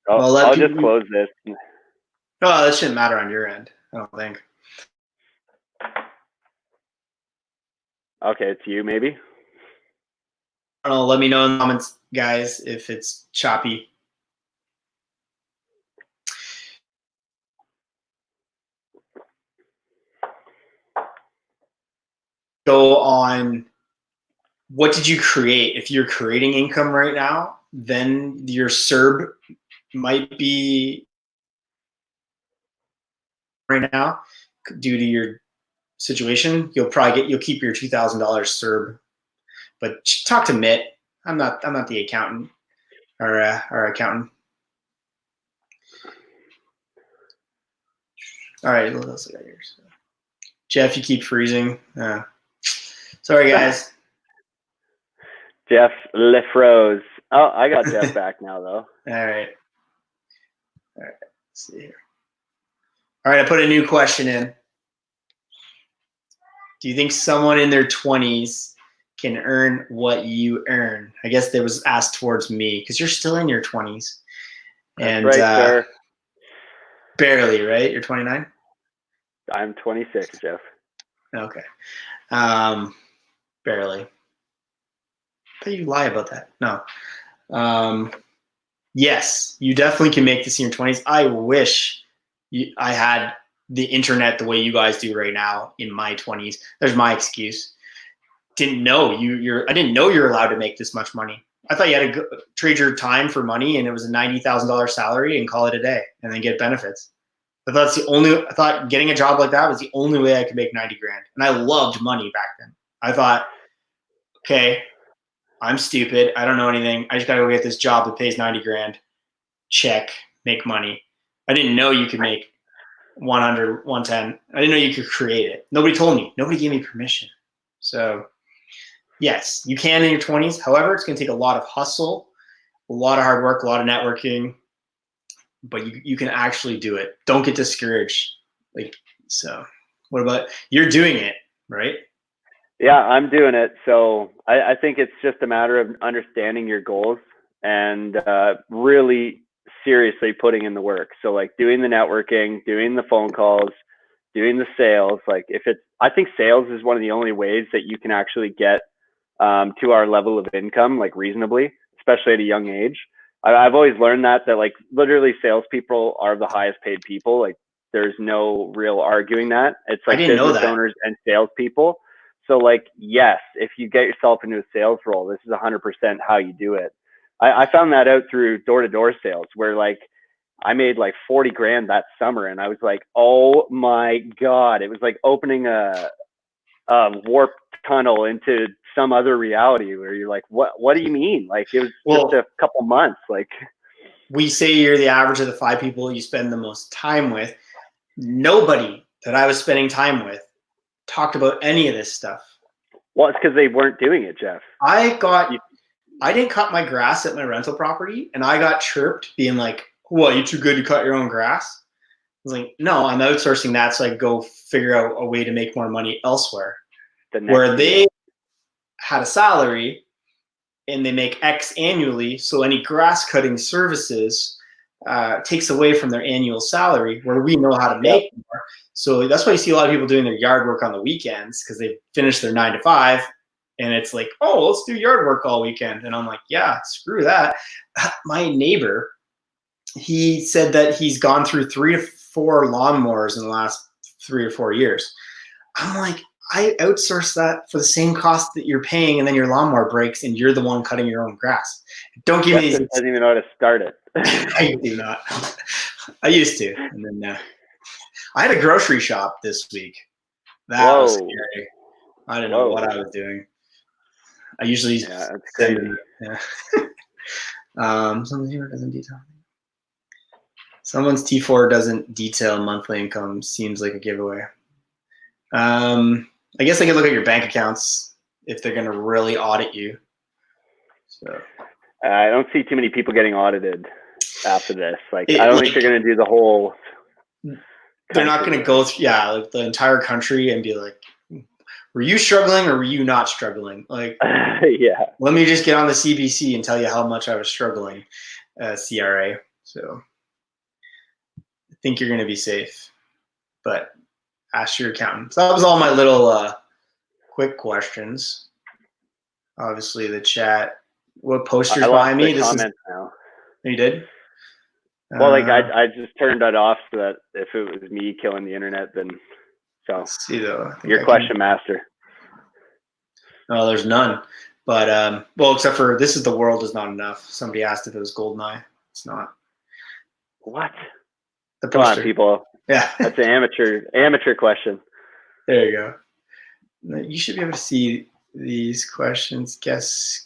I'll just close this. Oh, that shouldn't matter on your end, I don't think. Okay, it's you maybe. I don't know. Let me know in the comments, guys, if it's choppy. Go on. What did you create? If you're creating income right now, then your CERB might be right now due to your situation. You'll keep your $2,000 CERB, but talk to Mitt. I'm not the accountant or our accountant. All right, what else I got here? Jeff, you keep freezing. Sorry, guys. Jeff LeFroze. Oh, I got Jeff back now, though. All right. Let's see here. All right, I put a new question in. Do you think someone in their 20s can earn what you earn? I guess that was asked towards me, because you're still in your 20s. That's right, sir. Barely, right? You're 29? I'm 26, Jeff. Okay. Barely. But you lie about that. No. Yes, you definitely can make this in your 20s. I wish I had the internet the way you guys do right now in my 20s. There's my excuse. Didn't know I didn't know you're allowed to make this much money. I thought you had to trade your time for money, and it was a $90,000 salary and call it a day, and then get benefits. I thought getting a job like that was the only way I could make 90 grand. And I loved money back then. I thought, okay, I'm stupid. I don't know anything. I just got to go get this job that pays 90 grand. Check, make money. I didn't know you could make 100, 110. I didn't know you could create it. Nobody told me. Nobody gave me permission. So yes, you can in your 20s. However, it's going to take a lot of hustle, a lot of hard work, a lot of networking, but you can actually do it. Don't get discouraged. So what about, you're doing it, right? Yeah, I'm doing it. So I think it's just a matter of understanding your goals and really seriously putting in the work. So like doing the networking, doing the phone calls, doing the sales. I think sales is one of the only ways that you can actually get to our level of income, like reasonably, especially at a young age. I've always learned that like literally salespeople are the highest paid people. Like there's no real arguing that. It's like business owners and salespeople. So like, yes, if you get yourself into a sales role, this is 100% how you do it. I found that out through door-to-door sales, where like I made like 40 grand that summer, and I was like, oh my God, it was like opening a warp tunnel into some other reality where you're like, what do you mean? Like it was just a couple months. Like we say you're the average of the 5 people you spend the most time with. Nobody that I was spending time with talked about any of this stuff. Well, it's because they weren't doing it, Jeff. I didn't cut my grass at my rental property, and I got chirped being like, "What, you too good to cut your own grass?" I was like, "No, I'm outsourcing that so I can go figure out a way to make more money elsewhere." Where they had a salary and they make X annually, so any grass cutting services takes away from their annual salary, where we know how to make more. So that's why you see a lot of people doing their yard work on the weekends, because they finish their 9 to 5, and it's like, oh, let's do yard work all weekend. And I'm like, yeah, screw that. My neighbor, he said that he's gone through 3 to 4 lawnmowers in the last 3 or 4 years. I'm like, I outsource that for the same cost that you're paying, and then your lawnmower breaks and you're the one cutting your own grass. Don't give me these. Doesn't even know how to start it. I do not. I used to, and then I had a grocery shop this week. That was scary. I didn't know what I was doing. I usually that's crazy. Someone's here doesn't detail. Someone's T4 doesn't detail monthly income. Seems like a giveaway. I guess I could look at your bank accounts if they're going to really audit you. So I don't see too many people getting audited after this. Like I don't think they're going to do the whole. They're not going to go through, like the entire country and be like, were you struggling or were you not struggling? Like, yeah. Let me just get on the CBC and tell you how much I was struggling, CRA. So I think you're going to be safe, but ask your accountant. So that was all my little quick questions. Obviously, the chat. What posters behind me? This is now. You did? Well, like I just turned that off so that if it was me killing the internet, then let's see though. Your question master. No, there's none. But well, except for this is the world is not enough. Somebody asked if it was Goldeneye. It's not. What? Come on, people. Yeah. That's an amateur question. There you go. You should be able to see these questions. Guess.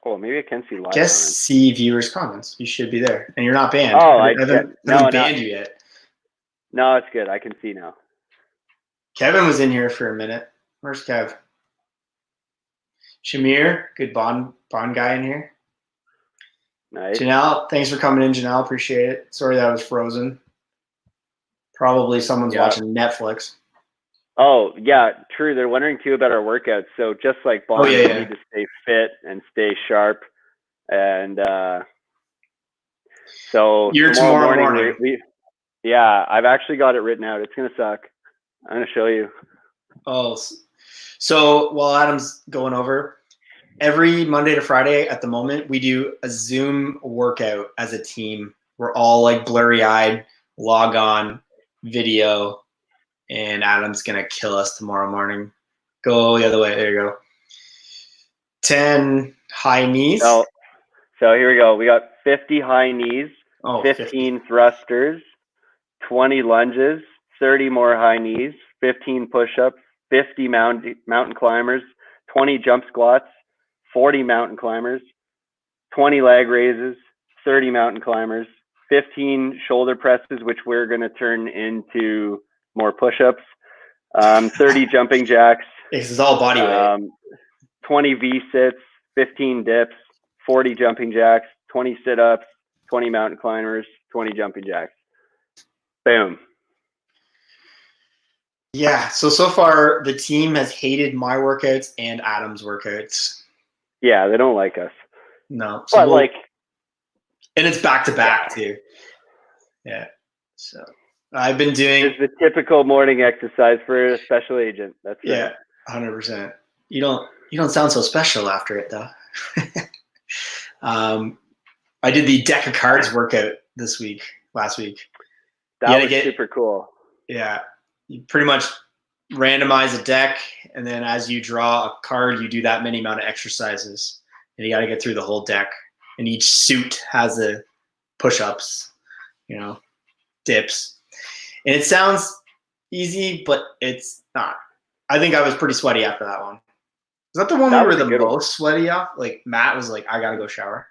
Oh, maybe I can see live. Guess see viewers' comments. You should be there, and you're not banned. Oh, I haven't banned you yet. No, it's good. I can see now. Kevin was in here for a minute. Where's Kev? Shamir, good Bond guy in here. Nice. Janelle, thanks for coming in, Janelle. Appreciate it. Sorry that I was frozen. Probably someone's watching Netflix. Oh, yeah, true. They're wondering too about our workouts. So just like Bond, we need to stay fit and stay sharp. And So You're tomorrow morning. Yeah, I've actually got it written out. It's going to suck. I'm going to show you. Oh, so while Adam's going over, every Monday to Friday at the moment, we do a Zoom workout as a team. We're all like blurry-eyed, log on, video, and Adam's going to kill us tomorrow morning. Go the other way. There you go. 10 high knees. So here we go. We got 50 high knees, 15 50. Thrusters, 20 lunges, 30 more high knees, 15 push-ups, 50 mountain climbers, 20 jump squats, 40 mountain climbers, 20 leg raises, 30 mountain climbers, 15 shoulder presses, which we're going to turn into more push-ups, 30 jumping jacks. This is all body weight. 20 V-sits, 15 dips, 40 jumping jacks, 20 sit-ups, 20 mountain climbers, 20 jumping jacks. Boom. Yeah, so far the team has hated my workouts and Adam's workouts. Yeah, they don't like us. No. So but and it's back to back too. Yeah. So I've been doing it's the typical morning exercise for a special agent. That's right. Yeah, 100%. You don't sound so special after it though. I did the deck of cards workout last week. That was super cool. Yeah. You pretty much randomize a deck, and then as you draw a card, you do that many amount of exercises. And you got to get through the whole deck. And each suit has the push-ups, dips. And it sounds easy, but it's not. I think I was pretty sweaty after that one. Was that the one we were the most sweaty off? Like Matt was like, I got to go shower.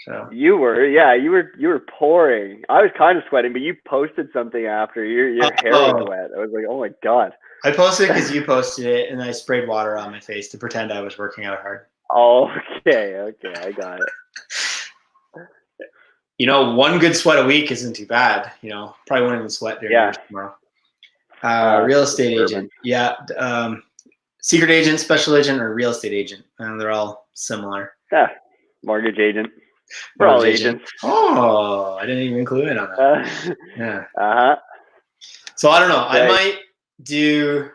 So you were pouring. I was kind of sweating, but you posted something after. Your hair was wet. I was like, oh my God. I posted it because you posted it, and I sprayed water on my face to pretend I was working out hard. Oh, okay, I got it. One good sweat a week isn't too bad. Probably won't even sweat during yours tomorrow. Real estate agent. Yeah. Secret agent, special agent, or real estate agent. They're all similar. Yeah. Mortgage agent. We're all agents. Oh, I didn't even clue in on that. Yeah. Uh-huh. So I don't know. I might do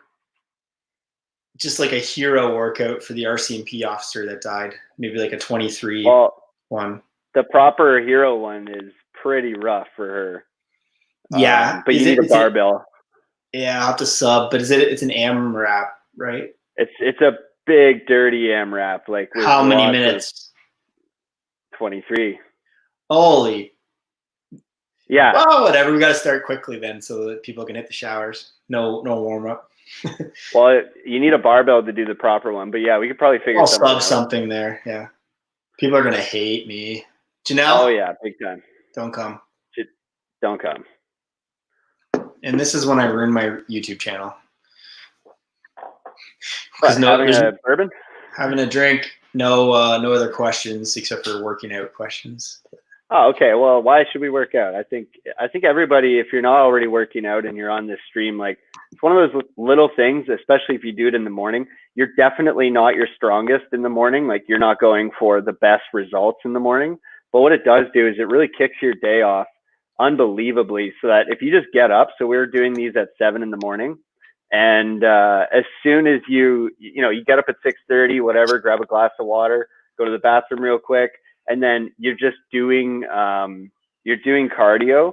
just like a hero workout for the RCMP officer that died. Maybe like a 23 one. The proper hero one is pretty rough for her. Yeah. But you need a barbell. I'll have to sub, but it's an AMRAP, right? It's a big dirty AMRAP. Like how many minutes? 23. Holy. Yeah. Well, whatever. We got to start quickly then, so that people can hit the showers. No warm up. Well, you need a barbell to do the proper one, but yeah, we could probably figure something out. I'll sub something there. Yeah. People are gonna hate me. Janelle. Oh yeah, big time. Don't come. Don't come. And this is when I ruin my YouTube channel. Having a bourbon? Having a drink. No other questions except for working out questions. Oh, okay. Well, why should we work out? I think everybody, if you're not already working out and you're on this stream, like it's one of those little things, especially if you do it in the morning, you're definitely not your strongest in the morning. Like you're not going for the best results in the morning. But what it does do is it really kicks your day off unbelievably, so that if you just get up, so we're doing these at 7 in the morning. And as soon as you get up at 6:30, whatever, grab a glass of water, go to the bathroom real quick, and then you're just doing cardio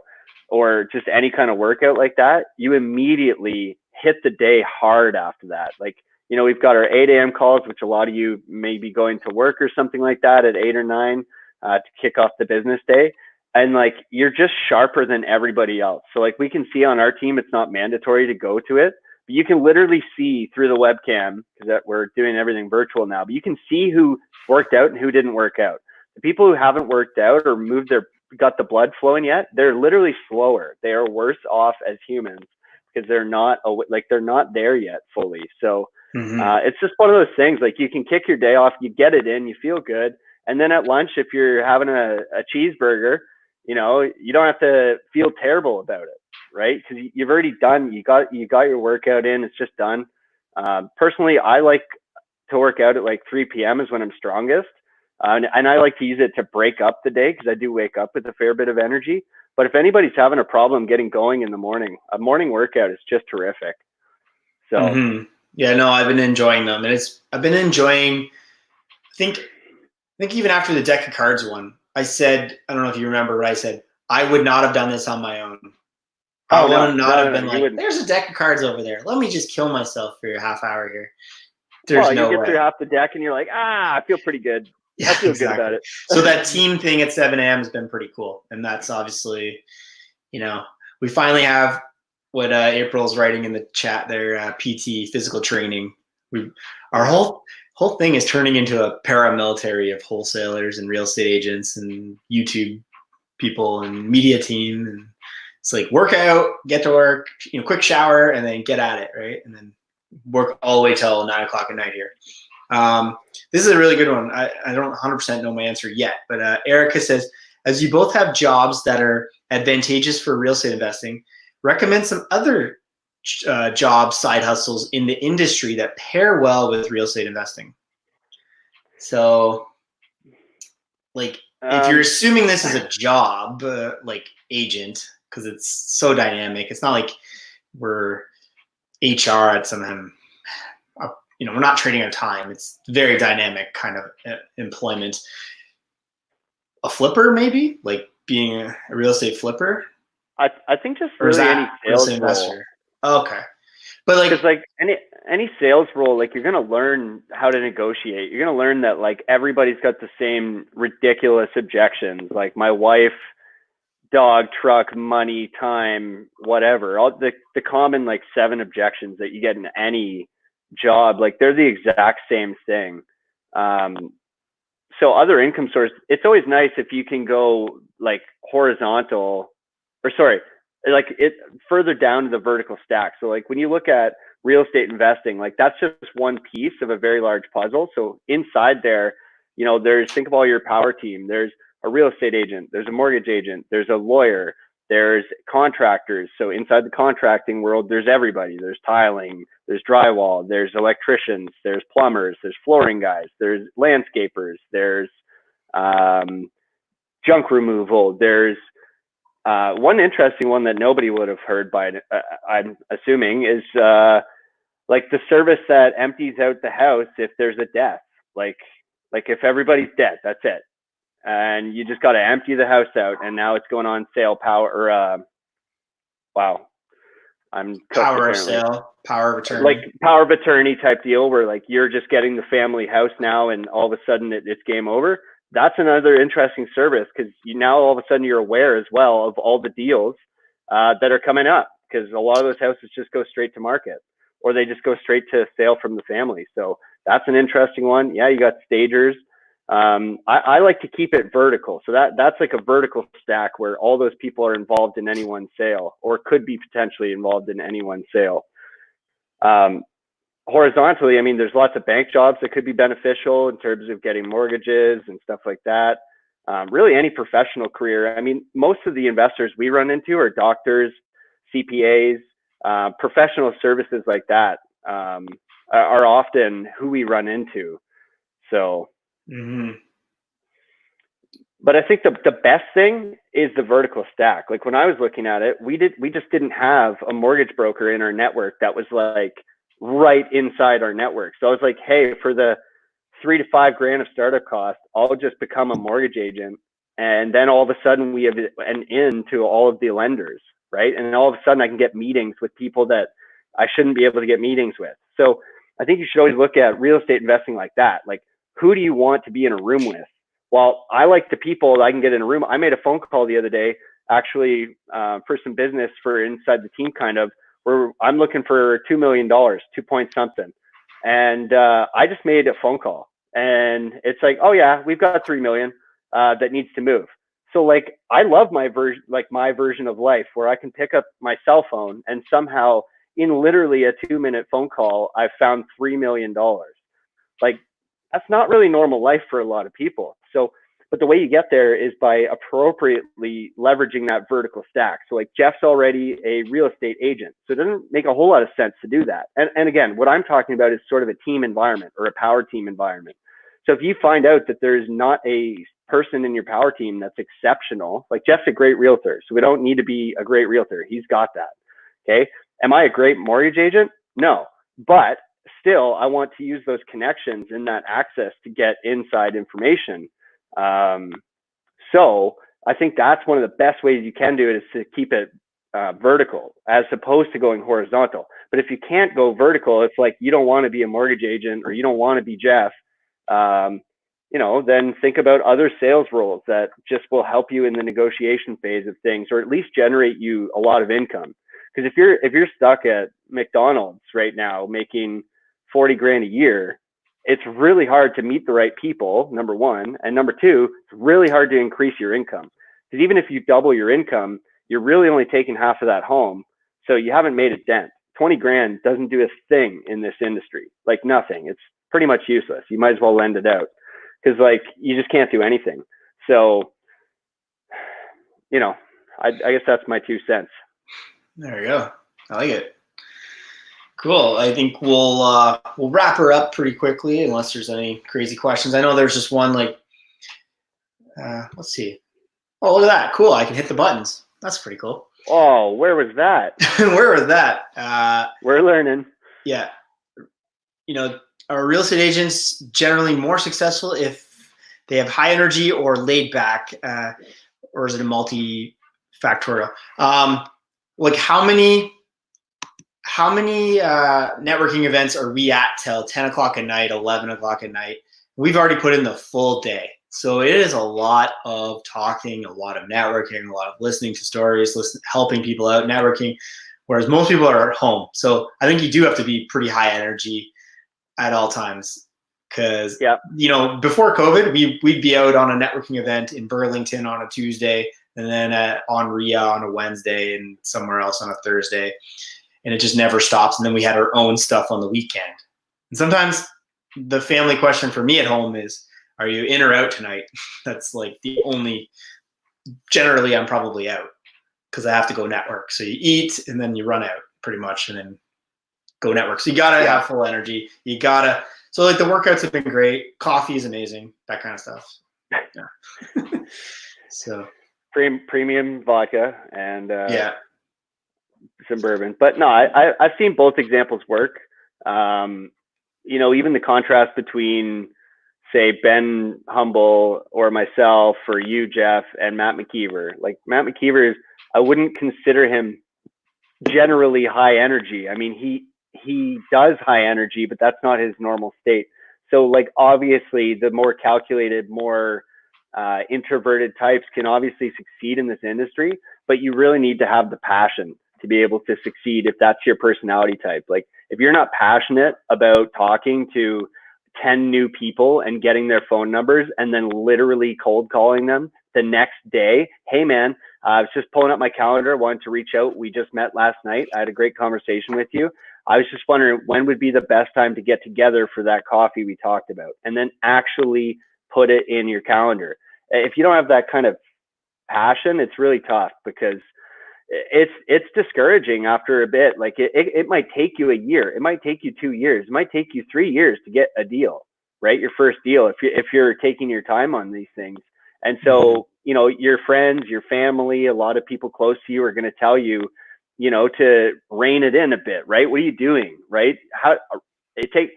or just any kind of workout like that, you immediately hit the day hard after that. Like, we've got our 8 a.m. calls, which a lot of you may be going to work or something like that at 8 or 9 to kick off the business day. And like, you're just sharper than everybody else. So like, we can see on our team, it's not mandatory to go to it, but you can literally see through the webcam, because we're doing everything virtual now, but you can see who worked out and who didn't work out. The people who haven't worked out or got the blood flowing yet, they're literally slower. They are worse off as humans because they're not there yet fully. So it's just one of those things. Like, you can kick your day off, you get it in, you feel good. And then at lunch, if you're having a cheeseburger, you don't have to feel terrible about it, right? Because you've already done, you got your workout in, it's just done. Personally, I like to work out at like 3 p.m. is when I'm strongest. And I like to use it to break up the day because I do wake up with a fair bit of energy. But if anybody's having a problem getting going in the morning, a morning workout is just terrific. So yeah, no, I've been enjoying them, and I've been enjoying. I think even after the deck of cards one, I said, I don't know if you remember, but I said I would not have done this on my own. I would not have been like, there's a deck of cards over there. Let me just kill myself for a half hour here. There's no way. You get through half the deck and you're like, I feel pretty good. Yeah, I feel good about it. So that team thing at 7 a.m. has been pretty cool. And that's obviously, we finally have what April's writing in the chat there, PT, physical training. Our whole thing is turning into a paramilitary of wholesalers and real estate agents and YouTube people and media team. And it's like work out, get to work, quick shower, and then get at it, right? And then work all the way till 9 o'clock at night here. This is a really good one. I don't 100% know my answer yet, but Erica says, as you both have jobs that are advantageous for real estate investing, recommend some other job side hustles in the industry that pair well with real estate investing. So, like, if you're assuming this is a job, like agent, because it's so dynamic, it's not like we're HR at some, we're not trading our time. It's very dynamic kind of employment. A flipper, maybe, like being a real estate flipper. I think just really any sales investor. Oh, okay, but like any sales role, like you're gonna learn how to negotiate. You're gonna learn that like everybody's got the same ridiculous objections. Like my wife, dog, truck, money, time, whatever. All the common like 7 objections that you get in any job, like they're the exact same thing. So other income source, it's always nice if you can go like horizontal, or sorry, like it further down to the vertical stack. So like when you look at real estate investing, like that's just one piece of a very large puzzle. So inside there, think of all your power team. There's a real estate agent, there's a mortgage agent, there's a lawyer, there's contractors. So inside the contracting world, there's everybody. There's tiling, there's drywall, there's electricians, there's plumbers, there's flooring guys, there's landscapers, there's junk removal. There's one interesting one that nobody would have heard I'm assuming, is like the service that empties out the house if there's a death. Like if everybody's dead, that's it. And you just got to empty the house out, and now it's going on sale. Power of sale, power of attorney, like power of attorney type deal, where like you're just getting the family house now, and all of a sudden it's game over. That's another interesting service, because now all of a sudden you're aware as well of all the deals that are coming up, because a lot of those houses just go straight to market, or they just go straight to sale from the family. So that's an interesting one. Yeah, you got stagers. I like to keep it vertical. So that's like a vertical stack where all those people are involved in any one sale, or could be potentially involved in any one sale. Horizontally, I mean, there's lots of bank jobs that could be beneficial in terms of getting mortgages and stuff like that. Really any professional career. I mean, most of the investors we run into are doctors, CPAs, professional services like that are often who we run into. So, but I think the best thing is the vertical stack. Like when I was looking at it, we just didn't have a mortgage broker in our network that was like right inside our network. So I was like, hey, for the $3 to $5 grand of startup cost, I'll just become a mortgage agent. And then all of a sudden we have an in to all of the lenders, right? And then all of a sudden I can get meetings with people that I shouldn't be able to get meetings with. So I think you should always look at real estate investing like that. Like, who do you want to be in a room with? Well, I like the people that I can get in a room. I made a phone call the other day, actually, for some business for inside the team, kind of, where I'm looking for $2 million, 2 point something. And I just made a phone call, and it's like, oh yeah, we've got 3 million that needs to move. So like, I love my version of life where I can pick up my cell phone and somehow in literally a 2-minute phone call, I've found $3 million. Like, that's not really normal life for a lot of people. So, but the way you get there is by appropriately leveraging that vertical stack. So like Jeff's already a real estate agent, so it doesn't make a whole lot of sense to do that. And again, what I'm talking about is sort of a team environment or a power team environment. So if you find out that there's not a person in your power team that's exceptional, like Jeff's a great realtor, so we don't need to be a great realtor. He's got that. Okay. Am I a great mortgage agent? No, but still, I want to use those connections and that access to get inside information. So I think that's one of the best ways you can do it, is to keep it vertical as opposed to going horizontal. But if you can't go vertical, if like you don't want to be a mortgage agent or you don't want to be Jeff, then think about other sales roles that just will help you in the negotiation phase of things, or at least generate you a lot of income. Because if you're stuck at McDonald's right now making 40 grand a year, it's really hard to meet the right people, number one. And number two, it's really hard to increase your income. Because even if you double your income, you're really only taking half of that home. So you haven't made a dent. 20 grand doesn't do a thing in this industry, like nothing. It's pretty much useless. You might as well lend it out, because like you just can't do anything. So, I guess that's my 2 cents. There you go. I like it. Cool. I think we'll wrap her up pretty quickly, unless there's any crazy questions. I know there's just one, like, let's see. Oh, look at that. Cool. I can hit the buttons. That's pretty cool. Oh, where was that? Where was that? We're learning. Yeah. Are real estate agents generally more successful if they have high energy or laid back, or is it a multifactorial? Like how many networking events are we at till 10 o'clock at night, 11 o'clock at night? We've already put in the full day. So it is a lot of talking, a lot of networking, a lot of listening to stories, helping people out, networking, whereas most people are at home. So I think you do have to be pretty high energy at all times, because, before COVID, we'd be out on a networking event in Burlington on a Tuesday, and then on RIA on a Wednesday, and somewhere else on a Thursday. And it just never stops. And then we had our own stuff on the weekend. And sometimes the family question for me at home is, are you in or out tonight? That's like the only, generally I'm probably out, because I have to go network. So you eat and then you run out pretty much, and then go network. So you got to have full energy. So like the workouts have been great. Coffee is amazing, that kind of stuff. Yeah. So premium vodka and some bourbon. But no, I've seen both examples work. Even the contrast between, say, Ben Humble or myself, or you, Jeff, and Matt McKeever. Like Matt McKeever I wouldn't consider him generally high energy. I mean, he does high energy, but that's not his normal state. So like, obviously the more calculated, more introverted types can obviously succeed in this industry, but you really need to have the passion to be able to succeed if that's your personality type. Like if you're not passionate about talking to 10 new people and getting their phone numbers and then literally cold calling them the next day, hey man, I was just pulling up my calendar, wanted to reach out. We just met last night. I had a great conversation with you. I was just wondering when would be the best time to get together for that coffee we talked about, and then actually put it in your calendar. If you don't have that kind of passion, it's really tough, because it's discouraging after a bit. Like it might take you a year. It might take you 2 years. It might take you 3 years to get a deal, right? Your first deal, if you're taking your time on these things. And so, your friends, your family, a lot of people close to you are going to tell you, to rein it in a bit, right? What are you doing, right?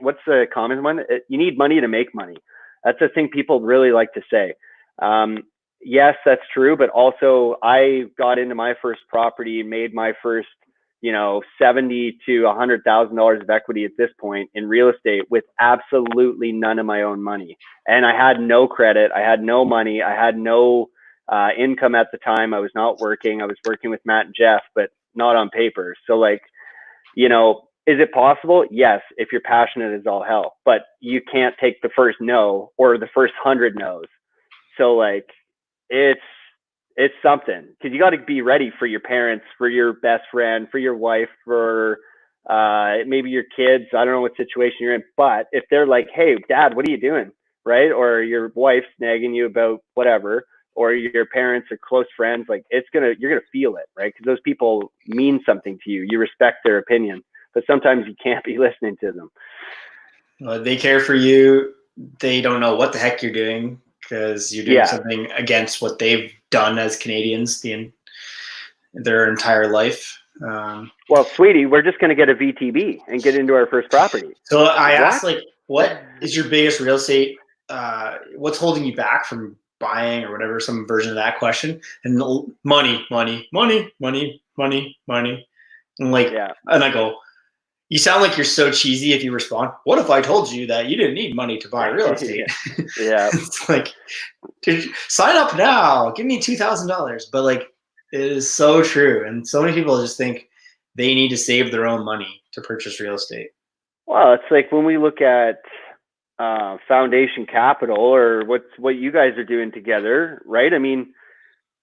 What's the common one? You need money to make money. That's the thing people really like to say. Yes, that's true. But also I got into my first property and made my first, $70,000 to $100,000 of equity at this point in real estate with absolutely none of my own money. And I had no credit. I had no money. I had no income at the time. I was not working. I was working with Matt and Jeff, but not on paper. So like, is it possible? Yes, if you're passionate as all hell, but you can't take the first no or the first 100 no's. So like, it's something, because you got to be ready for your parents, for your best friend, for your wife, for maybe your kids. I don't know what situation you're in, but if they're like, hey, Dad, what are you doing? Right? Or your wife's nagging you about whatever, or your parents or close friends, like you're going to feel it, right? Because those people mean something to you. You respect their opinion, but sometimes you can't be listening to them. They care for you they don't know what the heck you're doing because you're doing something against what they've done as Canadians their entire life. Well, sweetie, we're just going to get a VTB and get into our first property. So I asked, like, what is your biggest real estate? What's holding you back from buying or whatever, some version of that question? And money. And like, and I go, you sound like you're so cheesy if you respond, what if I told you that you didn't need money to buy real estate? It's like, dude, sign up now. Give me $2,000. But like, it is so true. And so many people just think they need to save their own money to purchase real estate. Well, it's like when we look at Foundation Capital or what you guys are doing together, right? I mean,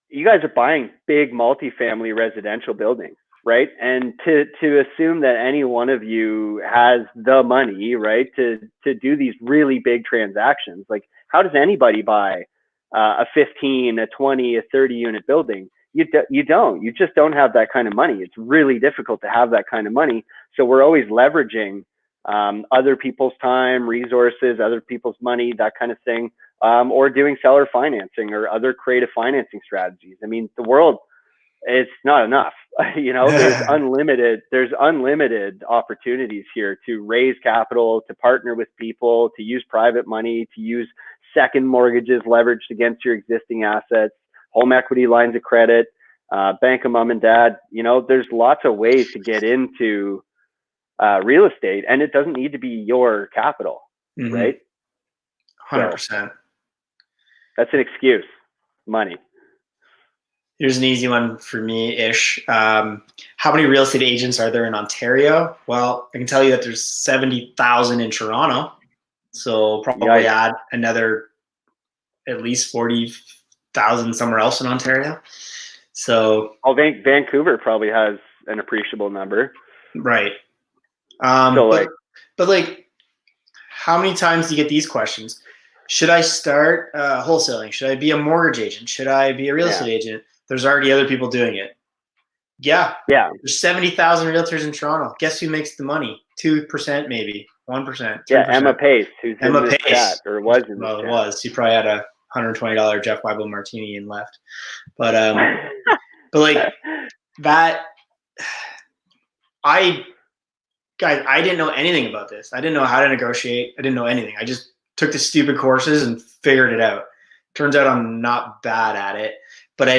you guys are buying big multifamily residential buildings, right? And to assume that any one of you has the money, right, to do these really big transactions, like how does anybody buy a 15, a 20, a 30 unit building? You don't. You just don't have that kind of money. It's really difficult to have that kind of money. So we're always leveraging other people's time, resources, other people's money, that kind of thing, or doing seller financing or other creative financing strategies. I mean, the world, it's not enough. There's unlimited opportunities here to raise capital, to partner with people, to use private money, to use second mortgages leveraged against your existing assets, home equity lines of credit, bank of mom and dad. There's lots of ways to get into real estate, and it doesn't need to be your capital, right? 100%. So, that's an excuse. Money. Here's an easy one for me, Ish. How many real estate agents are there in Ontario? Well, I can tell you that there's 70,000 in Toronto. So probably add another at least 40,000 somewhere else in Ontario. So Vancouver probably has an appreciable number. Right. But how many times do you get these questions? Should I start wholesaling? Should I be a mortgage agent? Should I be a real estate agent? There's already other people doing it. Yeah. There's 70,000 realtors in Toronto. Guess who makes the money? 2% maybe, 1%. 3%. Yeah, Emma Pace, who's in this chat, or was in this chat. Was. She probably had a $120 Jeff Wybo martini and left. But like that, I didn't know anything about this. I didn't know how to negotiate. I didn't know anything. I just took the stupid courses and figured it out. Turns out I'm not bad at it, but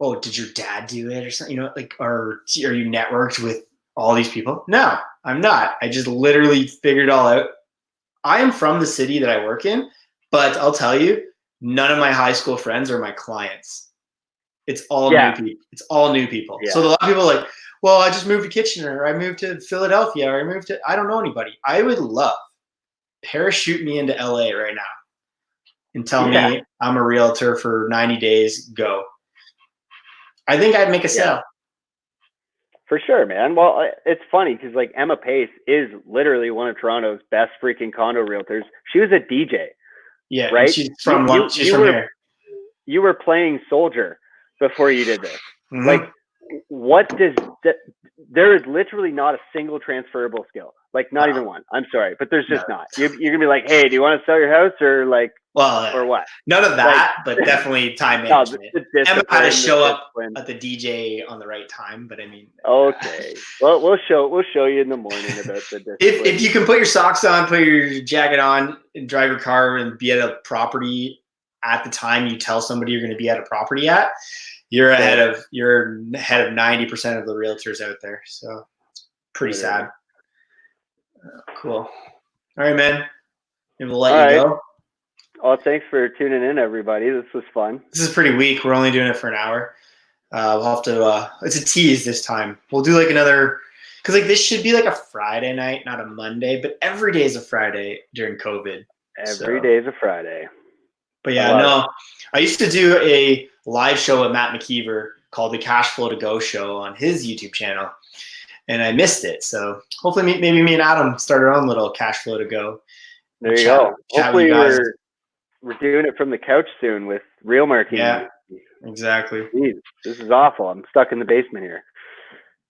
oh, did your dad do it or something? Are you networked with all these people? No, I'm not. I just literally figured it all out. I am from the city that I work in, but I'll tell you, none of my high school friends are my clients. It's all new people. It's all new people. Yeah. So a lot of people are like, well, I just moved to Kitchener, or I moved to Philadelphia, or I don't know anybody. I would love parachute me into LA right now and tell me I'm a realtor for 90 days, go. I think I'd make a sale. For sure, man. Well, it's funny because like Emma Pace is literally one of Toronto's best freaking condo realtors. She was a DJ. Yeah, right. She's from here. You were playing soldier before you did this. Mm-hmm. Like, what does that? There is literally not a single transferable skill. Like, not even one. I'm sorry, but there's just not. You're gonna be like, hey, do you want to sell your house or like? Or what? None of that, but definitely time management. Emma had to show up at the DJ on the right time, but I mean. Okay. Well, we'll show you in the morning about the discipline. If you can put your socks on, put your jacket on, and drive your car and be at a property at the time you tell somebody you're going to be at a property at, you're ahead of 90% of the realtors out there. So it's pretty sad. Cool. All right, man. And we'll let you go. Well, thanks for tuning in, everybody. This was fun. This is pretty weak. We're only doing it for an hour. We'll have to. It's a tease this time. We'll do like another, because like this should be like a Friday night, not a Monday. But every day is a Friday during COVID. Every day is a Friday. But yeah, I used to do a live show with Matt McKeever called the Cash Flow to Go Show on his YouTube channel, and I missed it. So hopefully, maybe me and Adam start our own little Cash Flow to Go. There you go. Hopefully, we're doing it from the couch soon with real martini. Yeah, exactly. Jeez, this is awful. I'm stuck in the basement here.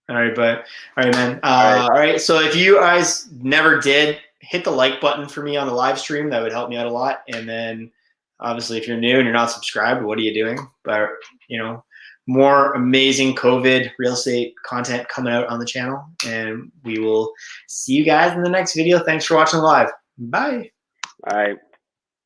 All right, man. All right. So if you guys never did hit the like button for me on the live stream. That would help me out a lot. And then obviously if you're new and you're not subscribed, what are you doing? But, you know, more amazing COVID real estate content coming out on the channel. And we will see you guys in the next video. Thanks for watching live. Bye. All right.